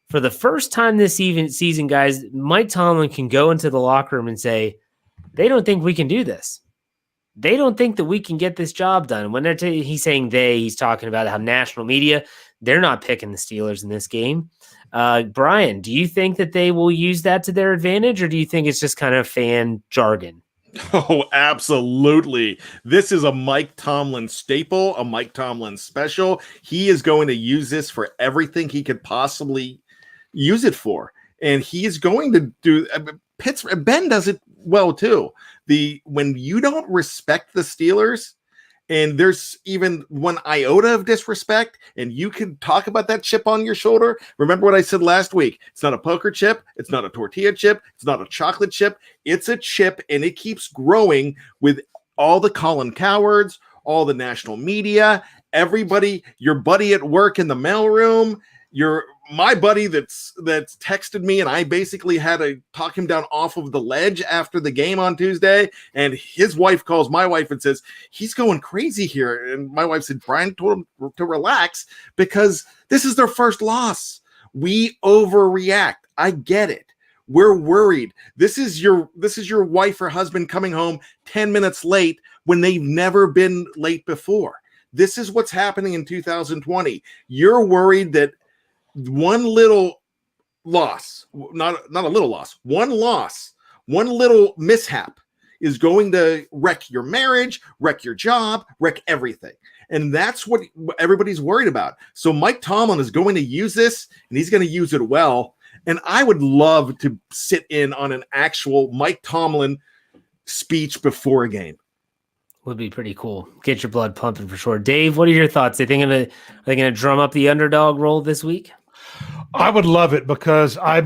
For the first time this season, guys, Mike Tomlin can go into the locker room and say, they don't think we can do this. they don't think that we can get this job done. When he's saying he's talking about how national media, they're not picking the Steelers in this game. Bryan, do you think that they will use that to their advantage, or do you think it's just kind of fan jargon?
Oh, absolutely. This is a Mike Tomlin staple, a Mike Tomlin special. He is going to use this for everything he could possibly use it for. And he is going to do Ben does it well too. When you don't respect the Steelers, and there's even one iota of disrespect, and you can talk about that chip on your shoulder. Remember what I said last week. It's not a poker chip. It's not a tortilla chip. It's not a chocolate chip. It's a chip, and it keeps growing with all the Colin Cowards, all the national media, everybody, your buddy at work in the mailroom, my buddy that's texted me, and I basically had to talk him down off of the ledge after the game on Tuesday. And his wife calls my wife and says, he's going crazy here. And my wife said, Bryan told him to relax because this is their first loss. We overreact. I get it. We're worried. This is your wife or husband coming home 10 minutes late when they've never been late before. This is what's happening in 2020. You're worried that one little loss, not a little loss, one little mishap is going to wreck your marriage, wreck your job, wreck everything. And that's what everybody's worried about. So Mike Tomlin is going to use this, and he's going to use it well. And I would love to sit in on an actual Mike Tomlin speech before a game.
Would be pretty cool. Get your blood pumping for sure. Dave, what are your thoughts? Are they going to drum up the underdog role this week?
I would love it because I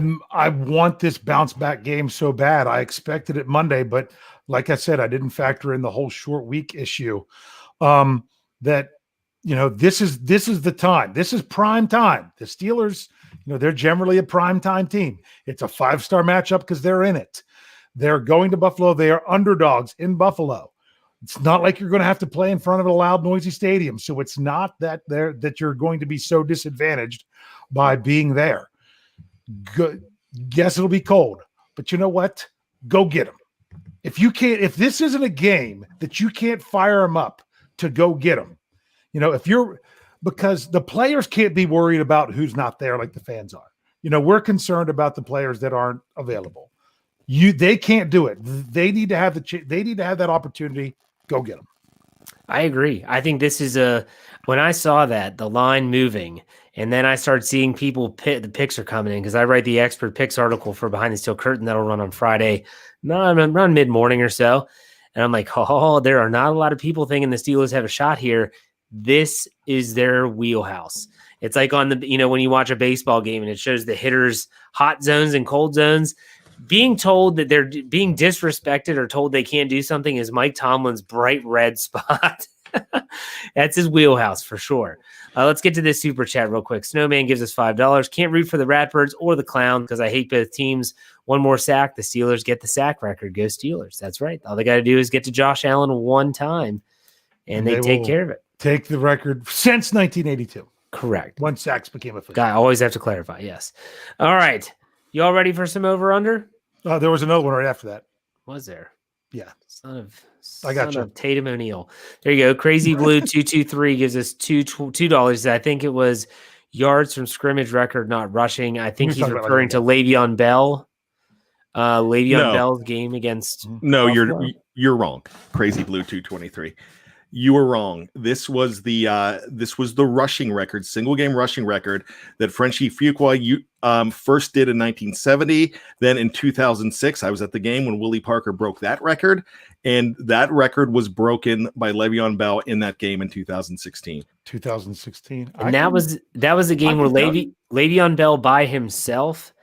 want this bounce back game so bad. I expected it Monday, but like I said, I didn't factor in the whole short week issue. That this is the time. This is prime time. The Steelers, they're generally a prime time team. It's a 5-star matchup because they're in it. They're going to Buffalo. They are underdogs in Buffalo. It's not like you're going to have to play in front of a loud, noisy stadium. So it's not that you're going to be so disadvantaged by being there. Good. Yes, it'll be cold, but you know what? Go get them. If this isn't a game that you can't fire them up to go get them, because the players can't be worried about who's not there like the fans are. We're concerned about the players that aren't available. They can't do it. They need to have that opportunity. Go get them.
I agree. I think this is when I saw the line moving, and then I started seeing people the picks are coming in because I write the expert picks article for Behind the Steel Curtain that'll run on Friday, around mid-morning or so. And I'm like, there are not a lot of people thinking the Steelers have a shot here. This is their wheelhouse. It's like on when you watch a baseball game and it shows the hitters' hot zones and cold zones. Being told that they're being disrespected or told they can't do something is Mike Tomlin's bright red spot. That's his wheelhouse for sure. Let's get to this super chat real quick. Snowman gives us $5. Can't root for the Ratbirds or the Clown because I hate both teams. One more sack. The Steelers get the sack record. Go Steelers. That's right. All they got to do is get to Josh Allen one time, and they take care of it.
Take the record since 1982.
Correct.
When sacks became official.
I always have to clarify. Yes. All right. You all ready for some over-under?
There was another one right after that.
Was there?
Yeah.
Son
I got you.
of Tatum O'Neal. There you go. Crazy Blue 223 gives us $2. I think it was yards from scrimmage record, not rushing. I think he's referring to Le'Veon Bell. Bell's game against.
No, you're wrong. Crazy Blue 223. You were wrong. This was the rushing record, single game rushing record that Frenchie Fuqua first did in 1970. Then in 2006, I was at the game when Willie Parker broke that record, and that record was broken by Le'Veon Bell in that game in 2016.
2016,
and that was a game where Le'Veon Bell by himself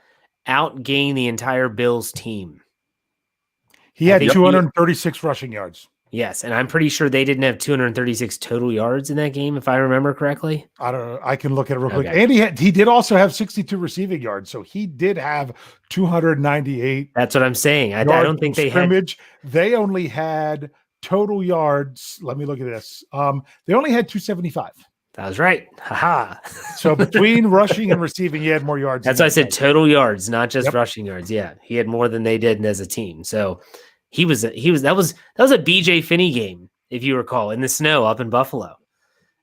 outgained the entire Bills team.
He had 236 rushing yards.
Yes, and I'm pretty sure they didn't have 236 total yards in that game, if I remember correctly.
I don't know. I can look at it real quick. And he did also have 62 receiving yards, so he did have 298.
That's what I'm saying. I don't think they
scrimmage. They only had total yards. Let me look at this. They only had 275.
That was right. Haha.
So between rushing and receiving, he had more yards.
That's why I said total yards, not just rushing yards. Yeah, he had more than they did as a team. So That was a BJ Finney game, if you recall, in the snow up in Buffalo.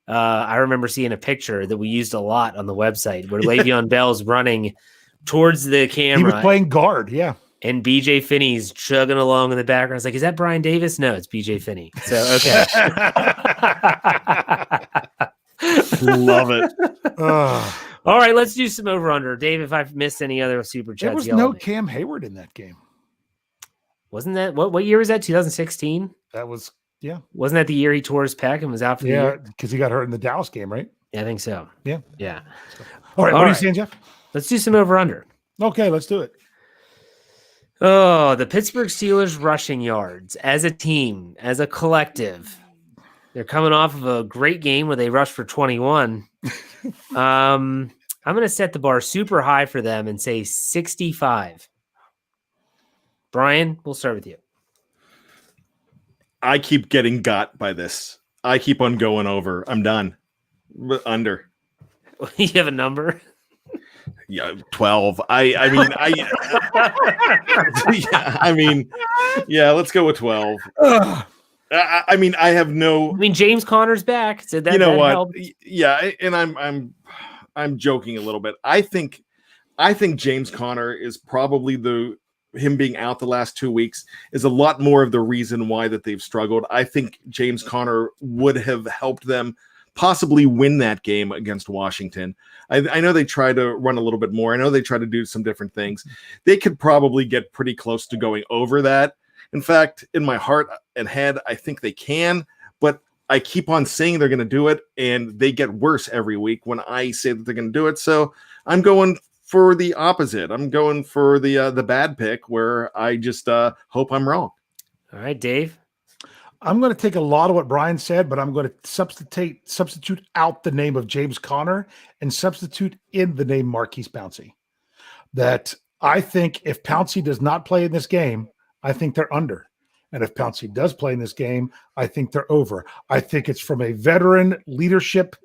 I remember seeing a picture that we used a lot on the website where Le'Veon Bell's running towards the camera.
He was playing guard, yeah.
And BJ Finney's chugging along in the background. I was like, is that Brian Davis? No, it's BJ Finney. So, okay.
Love it.
All right, let's do some over-under. Dave, if I've missed any other super chats.
There was no Cam Hayward in that game.
Wasn't that, what year was that, 2016?
That was, yeah.
Wasn't that the year he tore his pec and was out for the year?
Yeah, because he got hurt in the Dallas game, right?
Yeah, I think so.
Yeah.
Yeah.
All right, what are you saying, Jeff?
Let's do some over-under.
Okay, let's do it.
Oh, the Pittsburgh Steelers rushing yards as a team, as a collective. They're coming off of a great game where they rushed for 21. I'm going to set the bar super high for them and say 65. Brian, we'll start with you.
I keep getting got by this. I keep on going over. I'm done. Under.
You have a number?
Yeah, 12. Yeah, let's go with 12. I have no.
I mean, James Conner's back, so that,
you know
that
what?
helped.
Yeah, and I'm joking a little bit. I think James Conner is probably him being out the last 2 weeks is a lot more of the reason why that they've struggled. I think James Conner would have helped them possibly win that game against Washington. I know they try to run a little bit more. I know they try to do some different things. They could probably get pretty close to going over that. In fact, in my heart and head, I think they can, but I keep on saying they're going to do it, and they get worse every week when I say that they're going to do it. So I'm going for the opposite. I'm going for the bad pick where I just hope I'm wrong.
All right, Dave.
I'm going to take a lot of what Brian said, but I'm going to substitute out the name of James Conner and substitute in the name Marquise Pouncey. That I think if Pouncey does not play in this game, I think they're under. And if Pouncey does play in this game, I think they're over. I think it's from a veteran leadership,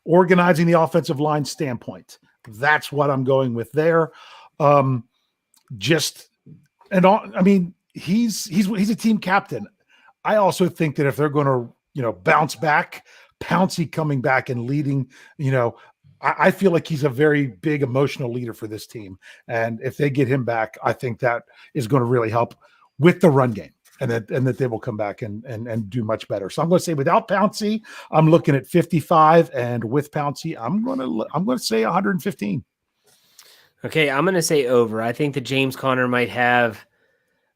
organizing the offensive line standpoint. That's what I'm going with there. He's a team captain. I also think that if they're going to, bounce back, Pouncey coming back and leading, I feel like he's a very big emotional leader for this team. And if they get him back, I think that is going to really help with the run game and that they will come back and do much better. So I'm going to say without Pouncey, I'm looking at 55, and with Pouncey, I'm going to say 115.
Okay, I'm going to say over. I think that James Conner might have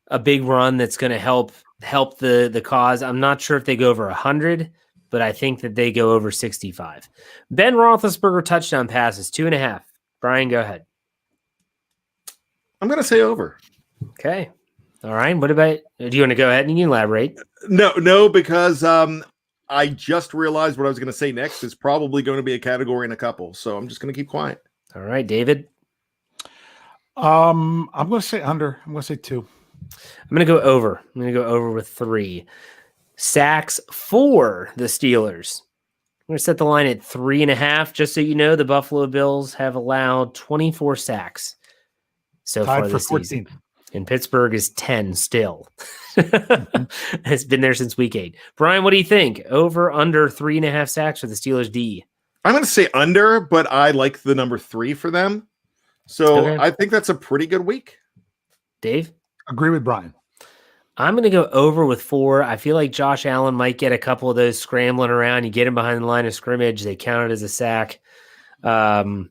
a big run that's going to help the cause. I'm not sure if they go over 100, but I think that they go over 65. Ben Roethlisberger touchdown passes, 2.5. Brian, go ahead.
I'm going to say over.
Okay. All right. What about, do you want to go ahead and you elaborate?
No, because I just realized what I was going to say next is probably going to be a category in a couple. So I'm just going to keep quiet.
All right, David.
I'm going to say under. I'm going to say 2.
I'm going to go over. I'm going to go over with 3 sacks for the Steelers. I'm going to set the line at 3.5. Just so you know, the Buffalo Bills have allowed 24 sacks so far this season. And Pittsburgh is 10 still. It's been there since week 8. Brian, what do you think? Over, under 3.5 sacks for the Steelers D?
I'm going to say under, but I like the number 3 for them. So okay. I think that's a pretty good week.
Dave?
Agree with Brian.
I'm going to go over with 4. I feel like Josh Allen might get a couple of those scrambling around. You get him behind the line of scrimmage. They count it as a sack. I don't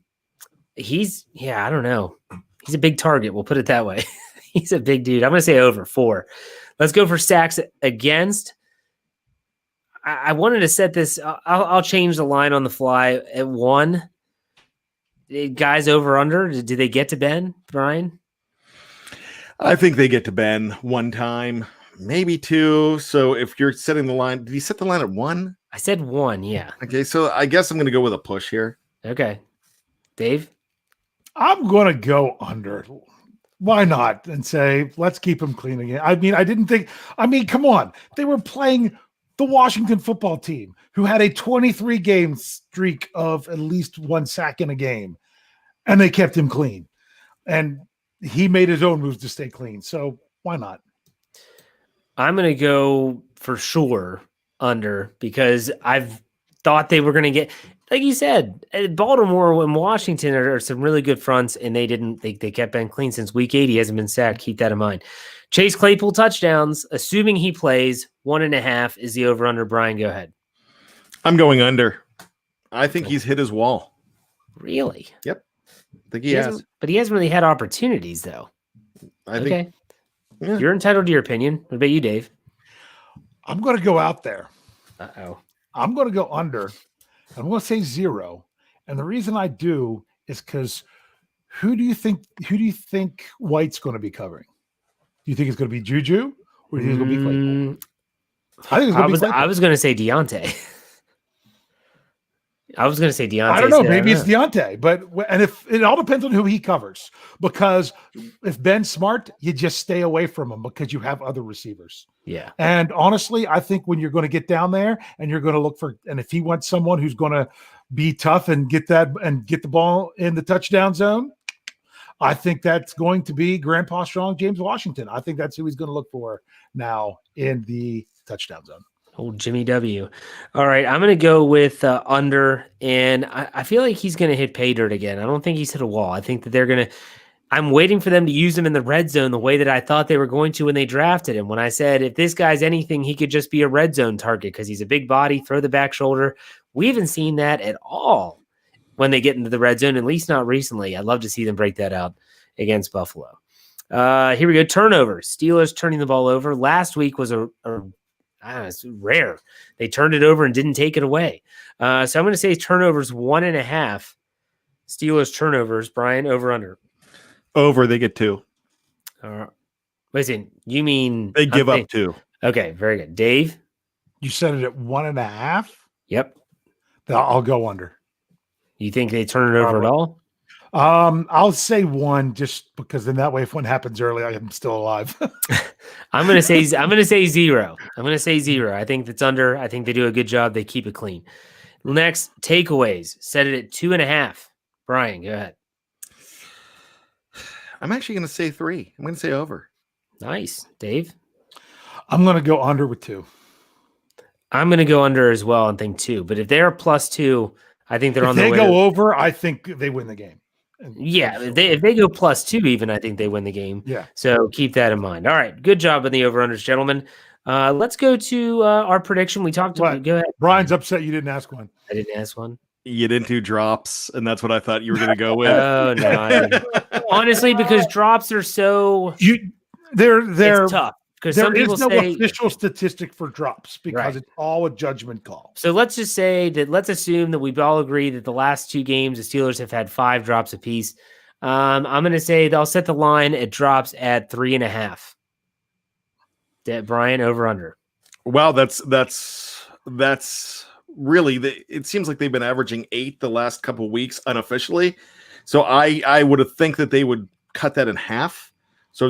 know. He's a big target. We'll put it that way. He's a big dude. I'm going to say over 4. Let's go for sacks against. I wanted to set this. I'll change the line on the fly at 1. Guys over under. Did they get to Ben, Brian?
I think they get to Ben 1 time, maybe 2. So if you're setting the line, did you set the line at 1?
I said 1, yeah.
Okay, so I guess I'm going to go with a push here.
Okay. Dave?
I'm going to go under. Why not? And say, let's keep them clean again. Come on. They were playing the Washington football team, who had a 23-game streak of at least 1 sack in a game, and they kept him clean. And he made his own moves to stay clean. So why not?
I'm going to go for sure under because I've thought they were going to get, like you said, Baltimore and Washington are some really good fronts, and they didn't. They kept Ben clean since week 8. He hasn't been sacked. Keep that in mind. Chase Claypool touchdowns, assuming he plays, 1.5 is the over under. Bryan, go ahead.
I'm going under. I think he's hit his wall.
Really?
Yep. I think he has.
But he hasn't really had opportunities, though.
I think. Yeah.
You're entitled to your opinion. What about you, Dave?
I'm going to go out there.
Uh-oh.
I'm going to go under. I'm going to say 0. And the reason I do is because who do you think White's going to be covering? Do you think it's going to be Juju or do you think it's going to be Claypool? I think it's going to be Claypool.
I was going to say Deontay. I
don't know. Maybe it's Deontay, but if it all depends on who he covers, because if Ben's smart, you just stay away from him because you have other receivers.
Yeah.
And honestly, I think when you're going to get down there and you're going to look for, and if he wants someone who's going to be tough and get the ball in the touchdown zone, I think that's going to be Grandpa Strong, James Washington. I think that's who he's going to look for now in the touchdown zone.
Old Jimmy W. All right, I'm going to go with under, and I feel like he's going to hit pay dirt again. I don't think he's hit a wall. I think that they're going to – I'm waiting for them to use him in the red zone the way that I thought they were going to when they drafted him. When I said if this guy's anything, he could just be a red zone target because he's a big body, throw the back shoulder. We haven't seen that at all when they get into the red zone, at least not recently. I'd love to see them break that out against Buffalo. Here we go, turnovers. Steelers turning the ball over. Last week was it's rare. They turned it over and didn't take it away. So I'm going to say turnovers 1.5. Steelers turnovers. Bryan, over under.
Over. They get 2.
Listen, you mean
they give up 2?
Okay, very good. Dave,
you said it at 1.5.
Yep.
I'll go under.
You think they turn it over at all?
I'll say 1 just because then that way, if one happens early, I am still alive.
I'm gonna say 0. I'm gonna say 0. I think that's under. I think they do a good job. They keep it clean. Next, takeaways. Set it at 2.5. Bryan, go ahead.
I'm actually gonna say 3. I'm gonna say over.
Nice. Dave?
I'm gonna go under with 2.
I'm gonna go under as well and think 2. But if they're +2, I think they're on the way.
If they go over, I think they win the game.
Yeah, if they go +2 even, I think they win the game.
Yeah.
So keep that in mind. All right, good job on the over-unders, gentlemen. Let's go to our prediction. We talked about. Go ahead.
Brian's upset you didn't ask one.
I didn't ask one.
You didn't do drops, and that's what I thought you were going to go with.
Oh no! Honestly, because drops are so
they're
it's tough. Because
there
some people
is no
say
official statistic for drops because it's all a judgment call.
So let's just say that let's assume that we all agree that the last 2 games the Steelers have had 5 drops apiece. I'm going to say they'll set the line at drops at 3.5. Bryan, over under.
Wow, that's really it seems like they've been averaging 8 the last couple of weeks unofficially. So I would have think that they would cut that in half. So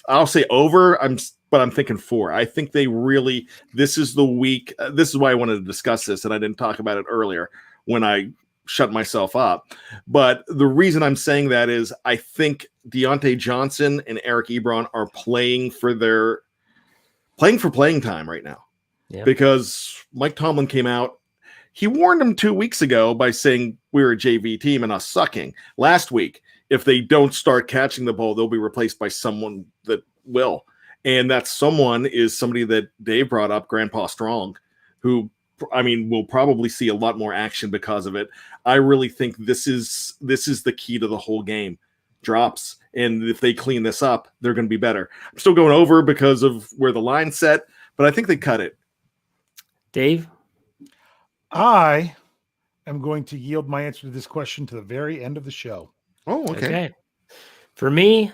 I'll say over. But I'm thinking 4. I think they really, this is the week. This is why I wanted to discuss this, and I didn't talk about it earlier when I shut myself up. But the reason I'm saying that is I think Deontay Johnson and Eric Ebron are playing for playing time right now. Yep. Because Mike Tomlin came out. He warned them 2 weeks ago by saying we're a JV team and us sucking. Last week, if they don't start catching the ball, they'll be replaced by someone that will. And that someone is somebody that Dave brought up, Grandpa Strong, who, will probably see a lot more action because of it. I really think this is the key to the whole game. Drops. And if they clean this up, they're going to be better. I'm still going over because of where the line's set, but I think they cut it.
Dave?
I am going to yield my answer to this question to the very end of the show.
Oh, okay.
For me,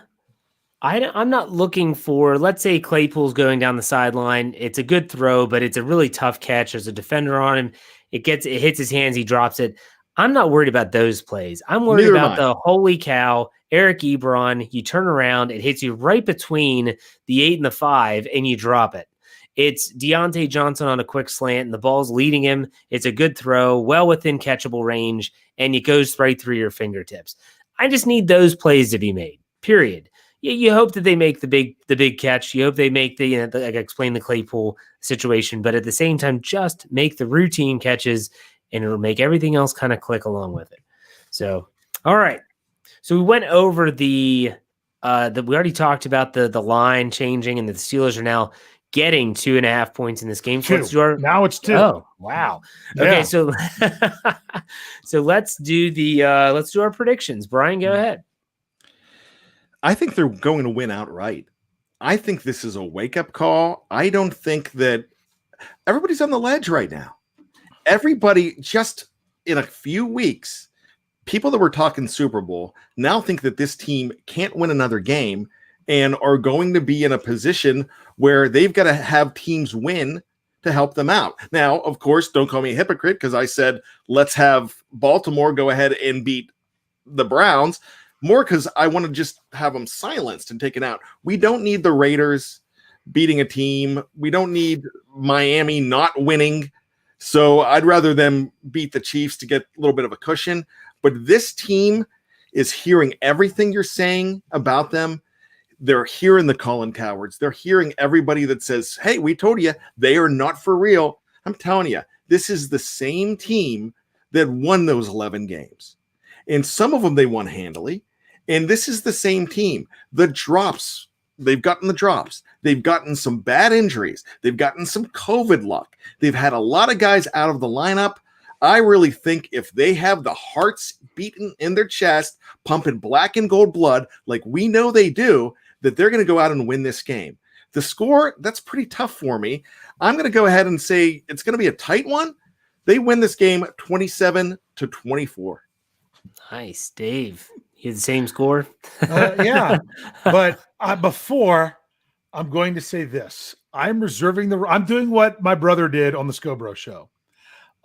I'm not looking for, let's say Claypool's going down the sideline. It's a good throw, but it's a really tough catch. There's a defender on him. It hits his hands. He drops it. I'm not worried about those plays. I'm worried about the holy cow, Eric Ebron. You turn around, it hits you right between the 8 and the 5, and you drop it. It's Deontay Johnson on a quick slant, and the ball's leading him. It's a good throw, well within catchable range, and it goes right through your fingertips. I just need those plays to be made, period. you hope that they make the big catch. You hope they make like I explained the Claypool situation, but at the same time, just make the routine catches, and it'll make everything else kind of click along with it. So, all right. So we went over we already talked about the line changing, and the Steelers are now getting 2.5 points in this game. So
now it's 2.
Oh, wow.
Yeah.
Okay, so let's do our predictions. Bryan, go ahead.
I think they're going to win outright. I think this is a wake-up call. I don't think that everybody's on the ledge right now. Everybody, just in a few weeks, people that were talking Super Bowl now think that this team can't win another game and are going to be in a position where they've got to have teams win to help them out. Now, of course, don't call me a hypocrite because I said, let's have Baltimore go ahead and beat the Browns, more because I want to just have them silenced and taken out. We don't need the Raiders beating a team. We don't need Miami not winning. So I'd rather them beat the Chiefs to get a little bit of a cushion. But this team is hearing everything you're saying about them. They're hearing the Colin Cowards. They're hearing everybody that says, hey, we told you they are not for real. I'm telling you, this is the same team that won those 11 games. And some of them they won handily. And this is the same team. The drops, they've gotten the drops. They've gotten some bad injuries. They've gotten some COVID luck. They've had a lot of guys out of the lineup. I really think if they have the hearts beating in their chest, pumping black and gold blood like we know they do, that they're going to go out and win this game. The score, that's pretty tough for me. I'm going to go ahead and say it's going to be a tight one. They win this game 27-24.
Nice, Dave. You had the same score?
Yeah, but before, I'm going to say this. I'm doing what my brother did on the Scobro show.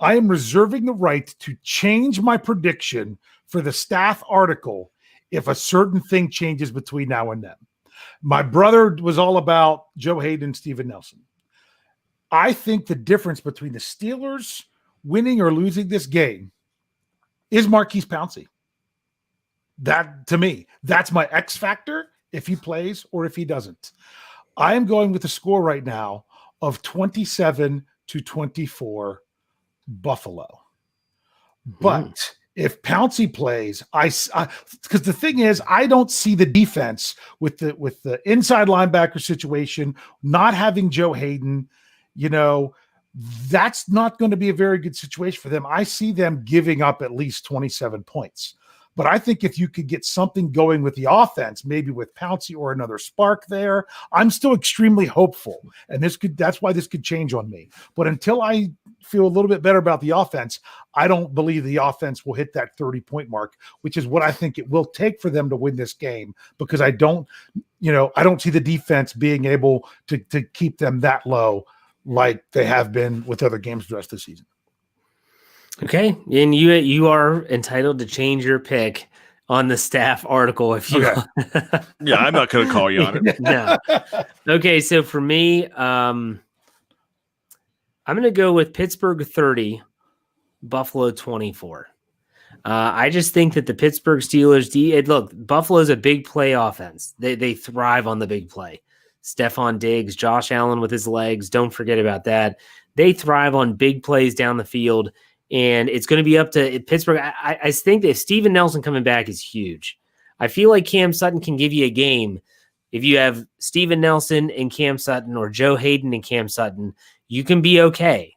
I am reserving the right to change my prediction for the staff article if a certain thing changes between now and then. My brother was all about Joe Hayden and Steven Nelson. I think the difference between the Steelers winning or losing this game is Marquise Pouncey. That, to me, that's my X factor if he plays or if he doesn't. I am going with the score right now of 27-24 Buffalo. But if Pouncey plays, because the thing is, I don't see the defense with the inside linebacker situation, not having Joe Hayden, that's not going to be a very good situation for them. I see them giving up at least 27 points. But I think if you could get something going with the offense, maybe with Pouncey or another spark there, I'm still extremely hopeful. And that's why this could change on me. But until I feel a little bit better about the offense, I don't believe the offense will hit that 30-point mark, which is what I think it will take for them to win this game, because I don't see the defense being able to keep them that low like they have been with other games the rest of the season.
Okay, and you are entitled to change your pick on the staff article if you.
Okay. Yeah, I'm not going to call you on it.
No. Okay, so for me, I'm going to go with Pittsburgh 30, Buffalo 24. I just think that the Pittsburgh Steelers, look, Buffalo's a big play offense. They thrive on the big play. Stephon Diggs, Josh Allen with his legs, don't forget about that. They thrive on big plays down the field. And it's going to be up to Pittsburgh. I think that if Steven Nelson coming back is huge. I feel like Cam Sutton can give you a game. If you have Steven Nelson and Cam Sutton, or Joe Hayden and Cam Sutton, you can be okay.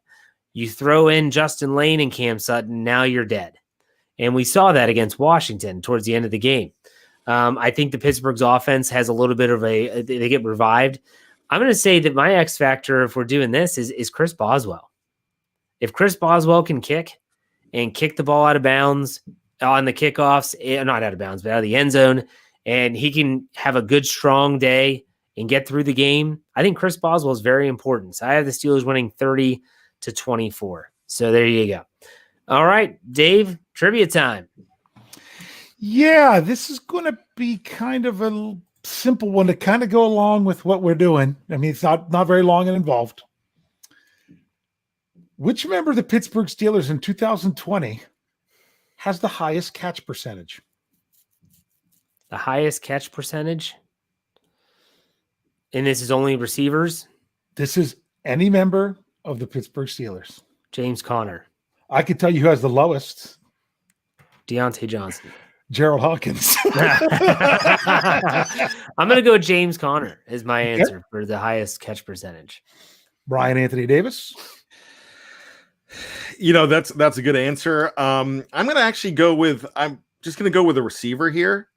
You throw in Justin Lane and Cam Sutton, now you're dead. And we saw that against Washington towards the end of the game. I think the Pittsburgh's offense has a little bit of they get revived. I'm going to say that my X factor, if we're doing this, is Chris Boswell. If Chris Boswell can kick the ball out of bounds on the kickoffs, not out of bounds, but out of the end zone, and he can have a good, strong day and get through the game, I think Chris Boswell is very important. So I have the Steelers winning 30-24. So there you go. All right, Dave, trivia time.
Yeah, this is going to be kind of a simple one to kind of go along with what we're doing. I mean, it's not very long and involved. Which member of the Pittsburgh Steelers in 2020 has the highest catch percentage?
The highest catch percentage? And this is only receivers?
This is any member of the Pittsburgh Steelers.
James Conner.
I can tell you who has the lowest.
Deontay Johnson.
Gerald Hawkins.
I'm going to go with James Conner as my answer for the highest catch percentage.
Bryan Anthony Davis.
That's a good answer. I'm going to actually I'm just going to go with a receiver here.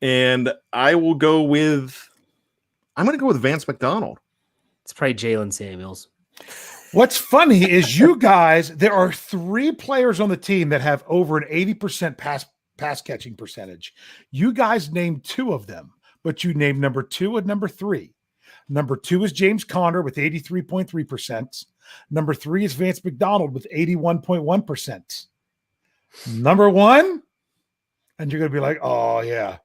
And I'm going to go with Vance McDonald.
It's probably Jalen Samuels.
What's funny is you guys, there are 3 players on the team that have over an 80% pass catching percentage. You guys named 2 of them, but you named number 2 and number 3. Number 2 is James Conner with 83.3%. Number 3 is Vance McDonald with 81.1%. Number 1, and you're going to be like, oh, yeah,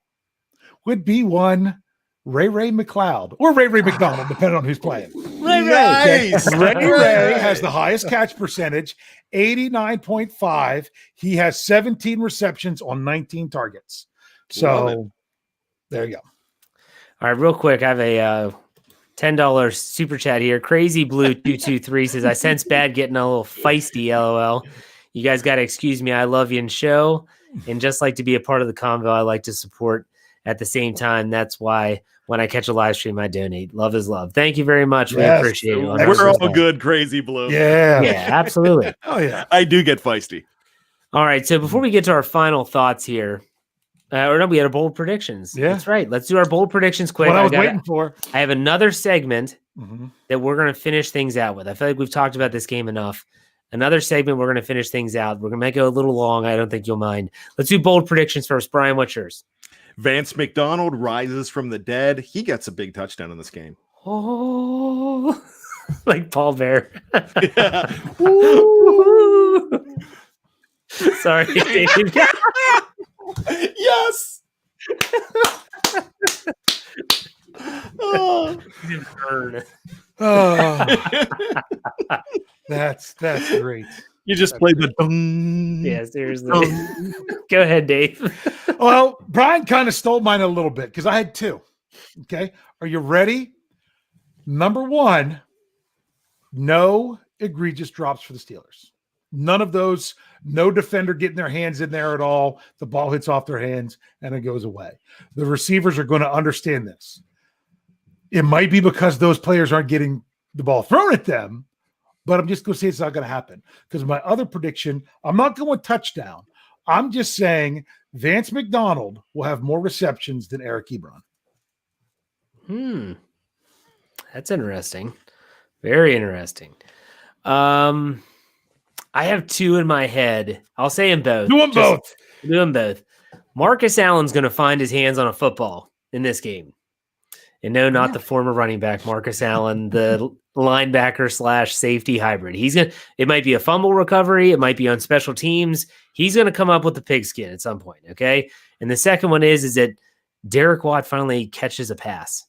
would be one Ray McLeod or Ray McDonald, depending on who's playing.
Nice.
Ray has the highest catch percentage, 89.5. He has 17 receptions on 19 targets. So there you go.
All right, real quick, I have a $10 super chat here. Crazy Blue 223 says, I sense bad getting a little feisty, LOL. You guys got to excuse me. I love you and show. And just like to be a part of the convo, I like to support at the same time. That's why when I catch a live stream, I donate. Love is love. Thank you very much. We appreciate it.
We're all good, Crazy Blue.
Yeah,
absolutely.
Oh, yeah.
I do get feisty.
All right. So before we get to our final thoughts here, we had our bold predictions.
Yeah.
That's right. Let's do our bold predictions quick.
What I was waiting for.
I have another segment that we're going to finish things out with. I feel like we've talked about this game enough. Another segment we're going to finish things out. We're going to make it a little long. I don't think you'll mind. Let's do bold predictions first. Bryan, what's yours?
Vance McDonald rises from the dead. He gets a big touchdown in this game.
Oh, like Paul Bear. Sorry, Dave.
Yes.
Oh, that's great.
You just played the dung.
Yeah, seriously. Go ahead, Dave.
Well, Bryan kind of stole mine a little bit because I had 2. Okay. Are you ready? Number 1, no egregious drops for the Steelers. None of those, no defender getting their hands in there at all. The ball hits off their hands and it goes away. The receivers are going to understand this. It might be because those players aren't getting the ball thrown at them, but I'm just going to say it's not going to happen because my other prediction, I'm not going touchdown. I'm just saying Vance McDonald will have more receptions than Eric Ebron.
That's interesting. Very interesting. I have 2 in my head. I'll say them both.
Do them both.
Marcus Allen's going to find his hands on a football in this game. And no, not the former running back, Marcus Allen, the linebacker / safety hybrid. It might be a fumble recovery. It might be on special teams. He's going to come up with the pigskin at some point. Okay. And the second one is that Derek Watt finally catches a pass.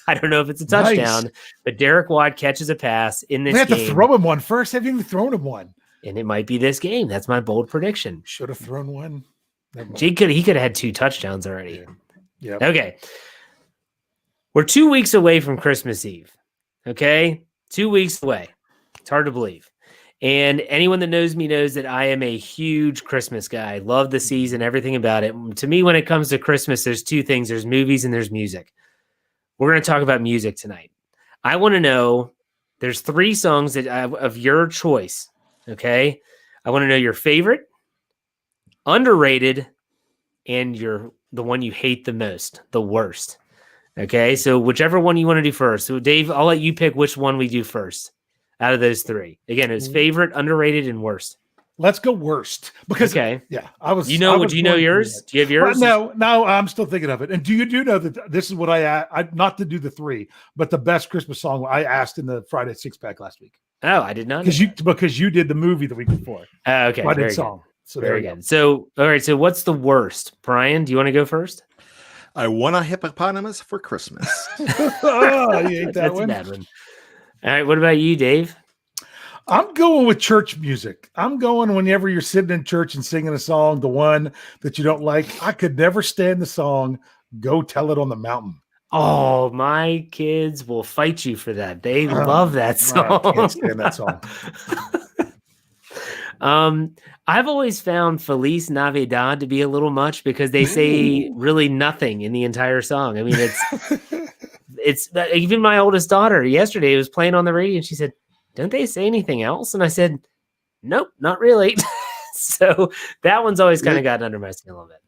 I don't know if it's a touchdown, but Derek Watt catches a pass in this game.
We have to throw him one first. Have you even thrown him one?
And it might be this game. That's my bold prediction.
Should have thrown one.
He could have had 2 touchdowns already.
Yeah.
Okay. We're 2 weeks away from Christmas Eve. Okay. 2 weeks away. It's hard to believe. And anyone that knows me knows that I am a huge Christmas guy. Love the season, everything about it. To me, when it comes to Christmas, there's 2 things. There's movies and there's music. We're going to talk about music tonight. I want to know, there's 3 songs that of your choice. Okay. I want to know your favorite, underrated, and the one you hate the most, the worst. Okay. So whichever one you want to do first. So Dave, I'll let you pick which one we do first out of those 3. Again, it's favorite, underrated, and worst.
Let's go worst because I was.
Do you know yours? Do you have yours?
No, I'm still thinking of it. And do you know that this is what I not to do the 3, but the best Christmas song I asked in the Friday 6-pack last week.
Oh, I did not.
Because you did the movie the week before.
Okay,
I did song. So
very good. So all right. So what's the worst, Bryan? Do you want to go first?
I want a hippopotamus for Christmas.
Oh, you ate
That's a bad one. All right. What about you, Dave?
I'm going with church music. I'm going whenever you're sitting in church and singing a song, the one that you don't like. I could never stand the song "Go Tell It on the Mountain."
Oh, my kids will fight you for that. They love that song.
I can't stand that song.
I've always found Feliz Navidad to be a little much because they say really nothing in the entire song. I mean, it's even my oldest daughter yesterday was playing on the radio and she said, "Don't they say anything else?" And I said, "Nope, not really." So that one's always kind of gotten under my skin a little bit.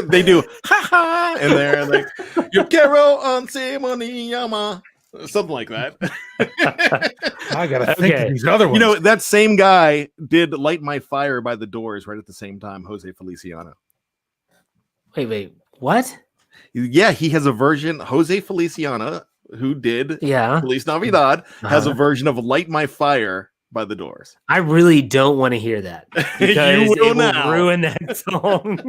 They do ha ha and they're like yo quiero llama, something like that.
I gotta think of these other ones.
You know, that same guy did Light My Fire by the Doors right at the same time, Jose Feliciano.
Wait, what?
Yeah, he has a version. Jose Feliciano, who did Feliz Navidad, has a version of Light My Fire by the Doors.
I really don't want to hear that because it will ruin that song.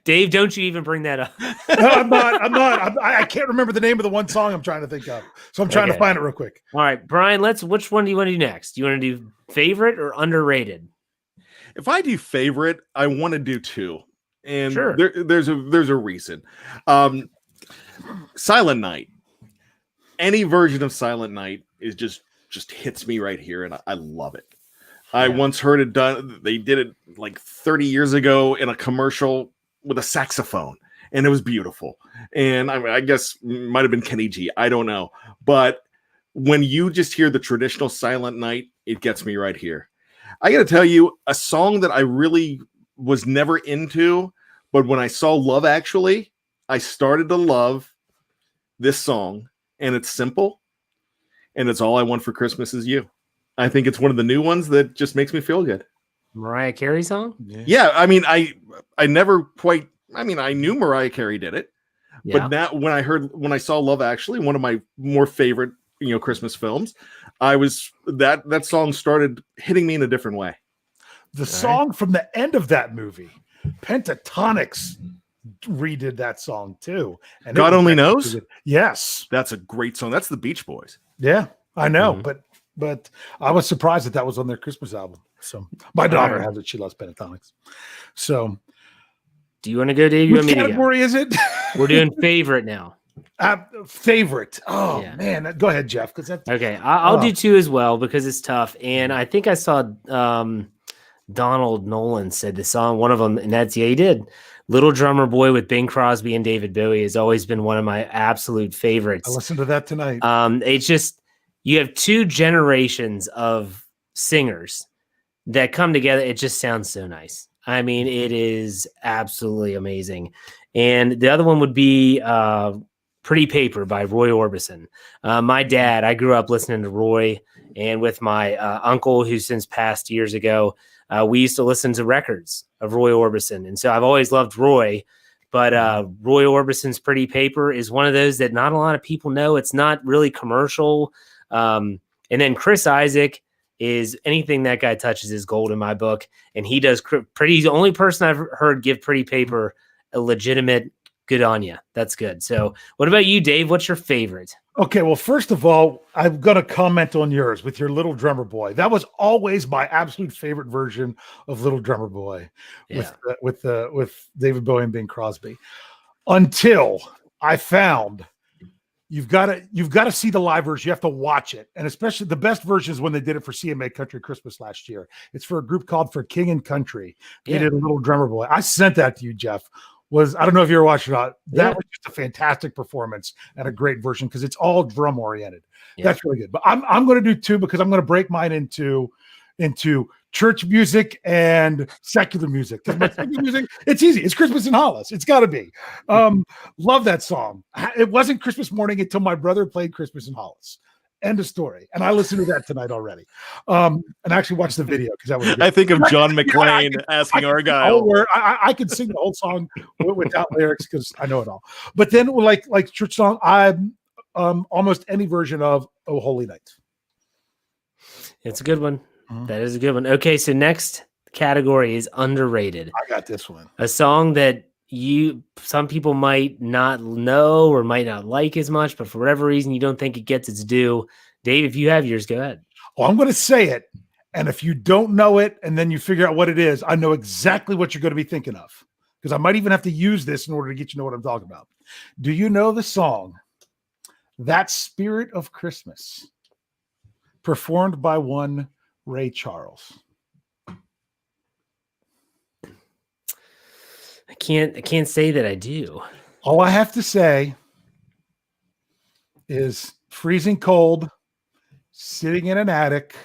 Dave, don't you even bring that up.
No, I'm not. I can't remember the name of the one song I'm trying to think of. So I'm trying to find it real quick.
All right, Brian, which one do you want to do next? Do you want to do favorite or underrated?
If I do favorite, I want to do two. And
sure.
there's a reason. Silent Night. Any version of Silent Night is just hits me right here, and I love it. I once heard it done. They did it like 30 years ago in a commercial with a saxophone, and it was beautiful. And I guess it might have been Kenny G. I don't know. But when you just hear the traditional Silent Night, it gets me right here. I got to tell you, a song that I really was never into, but when I saw Love Actually, I started to love this song, and it's simple. And it's All I Want for Christmas Is You. I think it's one of the new ones that just makes me feel good.
Mariah Carey song?
Yeah, I mean, I never quite. I mean, I knew Mariah Carey did it, but now when I saw Love Actually, one of my more favorite Christmas films, that song started hitting me in a different way.
The song from the end of that movie, Pentatonics redid that song too. And
God Only Knows?
Yes.
That's a great song. That's the Beach Boys.
Yeah, I know, but I was surprised that was on their Christmas album. So my daughter has it. She loves Pentatonics. So
do you want to go, Dave?
What category is it?
We're doing favorite now.
Favorite. Oh man, go ahead, Jeff.
Okay, I'll do two as well because it's tough. And I think I saw Donald Nolan said the song, one of them, and that's he did. Little Drummer Boy with Bing Crosby and David Bowie has always been one of my absolute favorites.
I listened to that tonight.
It's just, you have two generations of singers that come together. It just sounds so nice. I mean, it is absolutely amazing. And the other one would be Pretty Paper by Roy Orbison. My dad, I grew up listening to Roy, and with my uncle, who since passed years ago, we used to listen to records of Roy Orbison. And so I've always loved Roy, but Roy Orbison's Pretty Paper is one of those that not a lot of people know. It's not really commercial. And then Chris Isaak is anything that guy touches is gold in my book. And he does he's the only person I've heard give Pretty Paper a legitimate good on you. That's good. So what about you, Dave? What's your favorite?
Okay, well, first of all, I'm going to comment on yours with your Little Drummer Boy. That was always my absolute favorite version of Little Drummer Boy with David Bowie and Bing Crosby. Until I found you've got to see the live version. You have to watch it, and especially the best version is when they did it for CMA Country Christmas last year. It's for a group called For King and Country. They did a Little Drummer Boy. I sent that to you, Jeff. I don't know if you were watching or not. That was just a fantastic performance and a great version because it's all drum oriented. Yeah. That's really good. But I'm going to do two because I'm going to break mine into church music and secular music. My secular music, it's easy. It's Christmas in Hollis. It's got to be. Love that song. It wasn't Christmas morning until my brother played Christmas in Hollis. End of story. And I listened to that tonight already. And actually watched the video because that was good.
I think of John McClane asking Argyle.
I could sing the whole song without lyrics because I know it all. But then like church song, I'm almost any version of Oh Holy Night.
It's a good one. That is a good one. Okay, so next category is underrated.
I got this one.
A song that some people might not know or might not like as much, but for whatever reason you don't think it gets its due. Dave, if you have yours, go ahead.
Well, I'm going to say it, and if you don't know it and then you figure out what it is, I know exactly what you're going to be thinking of. because I might even have to use this in order to get you know what I'm talking about. Do you know the song "That Spirit of Christmas," performed by one Ray Charles?
I can't say that I do.
All I have to say is freezing cold, sitting in an attic,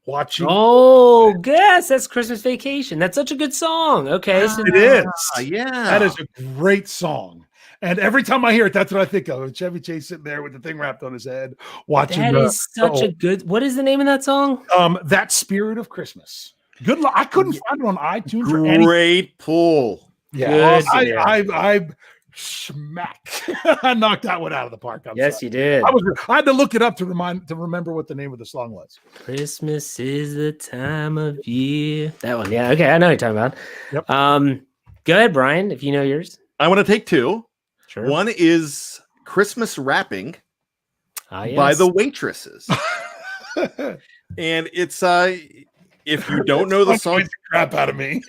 watching.
Oh, yes, that's Christmas Vacation. That's such a good song. Okay, so
It is.
Yeah.
That is a great song. And every time I hear it, that's what I think of. Chevy Chase sitting there with the thing wrapped on his head, watching.
that is such a good. What is the name of that song?
That Spirit of Christmas. Good luck. I couldn't find it on iTunes or anything.
Great pull.
Yeah,
Good.
I smack. I knocked that one out of the park.
Yes, you did.
I had to look it up to remember what the name of the song was.
Christmas is the time of year. That one, yeah. Okay, I know what you're talking about.
Yep.
Go ahead, Brian, if you know yours.
I want to take two.
Sure.
One is Christmas Wrapping
Yes.
by the Waitresses. And it's if you don't know the song,
crap out of me.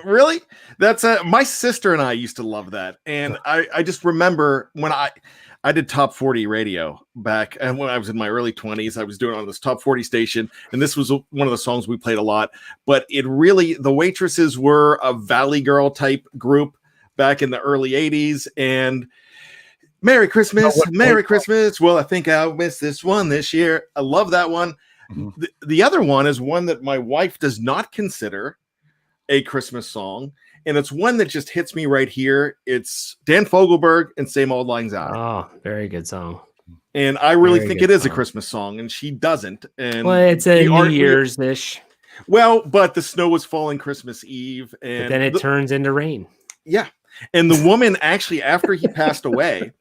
really, that's my sister and I used to love that, and I just remember when I did top 40 radio back, and when I was in my early 20s, I was doing it on this top 40 station, and this was one of the songs we played a lot. But it really, the Waitresses were a Valley Girl type group back in the early 80s, and Merry Christmas, Merry Christmas. Well, I think I'll miss this one this year. I love that one. Mm-hmm. The other one is one that my wife does not consider a Christmas song, and it's one that just hits me right here. It's Dan Fogelberg and Same Old Lang Syne.
Oh, very good song.
And I really think it is a Christmas song, and she doesn't. And
well, it's a New Year's-ish.
Well, but the snow was falling Christmas Eve, and
but then it turns into rain.
Yeah, and the woman actually, after he passed away,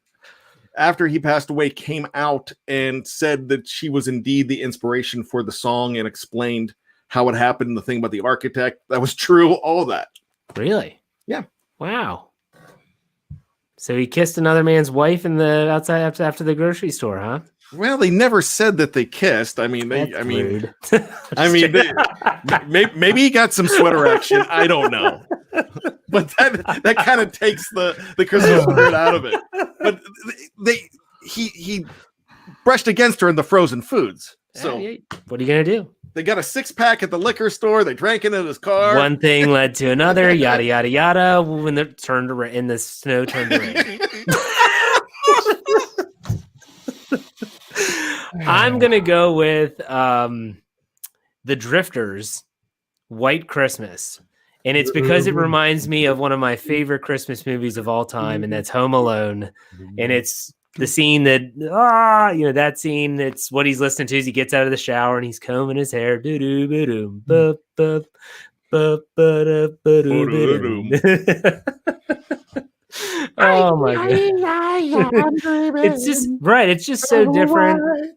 came out and said that she was indeed the inspiration for the song and explained how it happened and the thing about the architect. That was true, all that.
Really?
Yeah.
Wow. So he kissed another man's wife in the outside after the grocery store, huh?
Well, they never said that they kissed. I mean,
rude.
Maybe he got some sweater action. I don't know. But that kind of takes the Christmas spirit out of it. But he brushed against her in the frozen foods. So
what are you gonna do?
They got a 6-pack at the liquor store. They drank it in his car.
One thing led to another. Yada yada yada. When the snow turned to rain. I'm gonna go with the Drifters, White Christmas. And it's because it reminds me of one of my favorite Christmas movies of all time, and that's Home Alone. And it's the scene that scene. It's what he's listening to as he gets out of the shower and he's combing his hair. Oh my god! It's just right. It's just so different.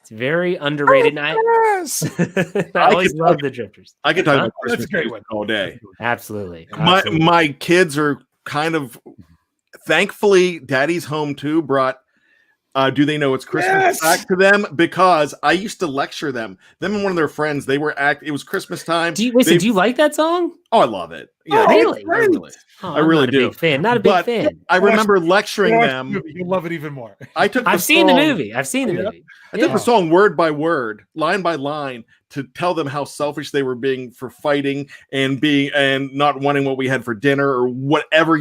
It's very underrated. I always love the Drifters.
I could talk about Christmas all day.
Absolutely.
My kids are kind of, thankfully, Daddy's Home too brought Do They Know It's Christmas back to them, because I used to lecture them. Them and one of their friends, they were it was Christmas time.
Do you like that song?
Oh, I love it. Yeah,
really?
I really do.
Not a big fan.
I remember lecturing them.
You'll love it even more.
I've seen the movie. I
took the song word by word, line by line, to tell them how selfish they were being for fighting and not wanting what we had for dinner or whatever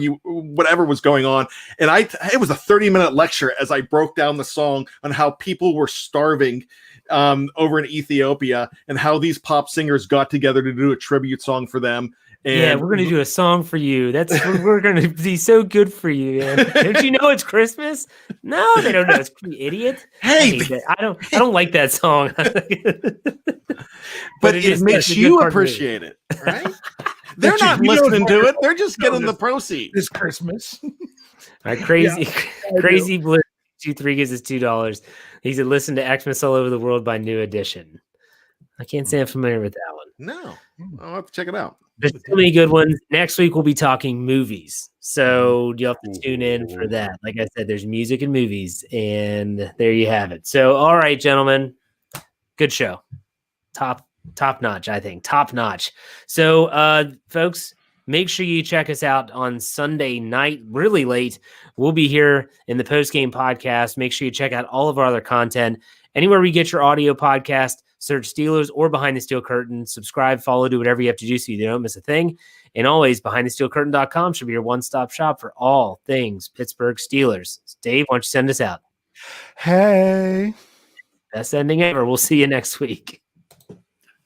was going on. And it was a 30-minute lecture as I broke down the song on how people were starving over in Ethiopia and how these pop singers got together to do a tribute song for them. And
we're going to do a song for you. We're going to be so good for you. Man. Don't you know it's Christmas? No, they don't know. It's idiot.
Hey,
I don't like that song.
but it makes you appreciate it, right? They're not listening to it. They're just getting the proceeds.
This Christmas.
All right, crazy blue 2-3 gives us $2. He said, "Listen to Xmas All Over the World" by New Edition. I can't say I'm familiar with that one.
No, I'll have to check it out.
There's so many good ones. Next week we'll be talking movies, so you'll have to tune in for that. Like I said, there's music and movies, and there you have it. So, all right, gentlemen, good show, top notch. I think top notch. So, folks, Make sure you check us out on Sunday night, really late. We'll be here in the post-game podcast. Make sure you check out all of our other content. Anywhere we get your audio podcast, search Steelers or Behind the Steel Curtain. Subscribe, follow, do whatever you have to do so you don't miss a thing. And always, BehindTheSteelCurtain.com should be your one-stop shop for all things Pittsburgh Steelers. Dave, why don't you send us out?
Hey.
Best ending ever. We'll see you next week.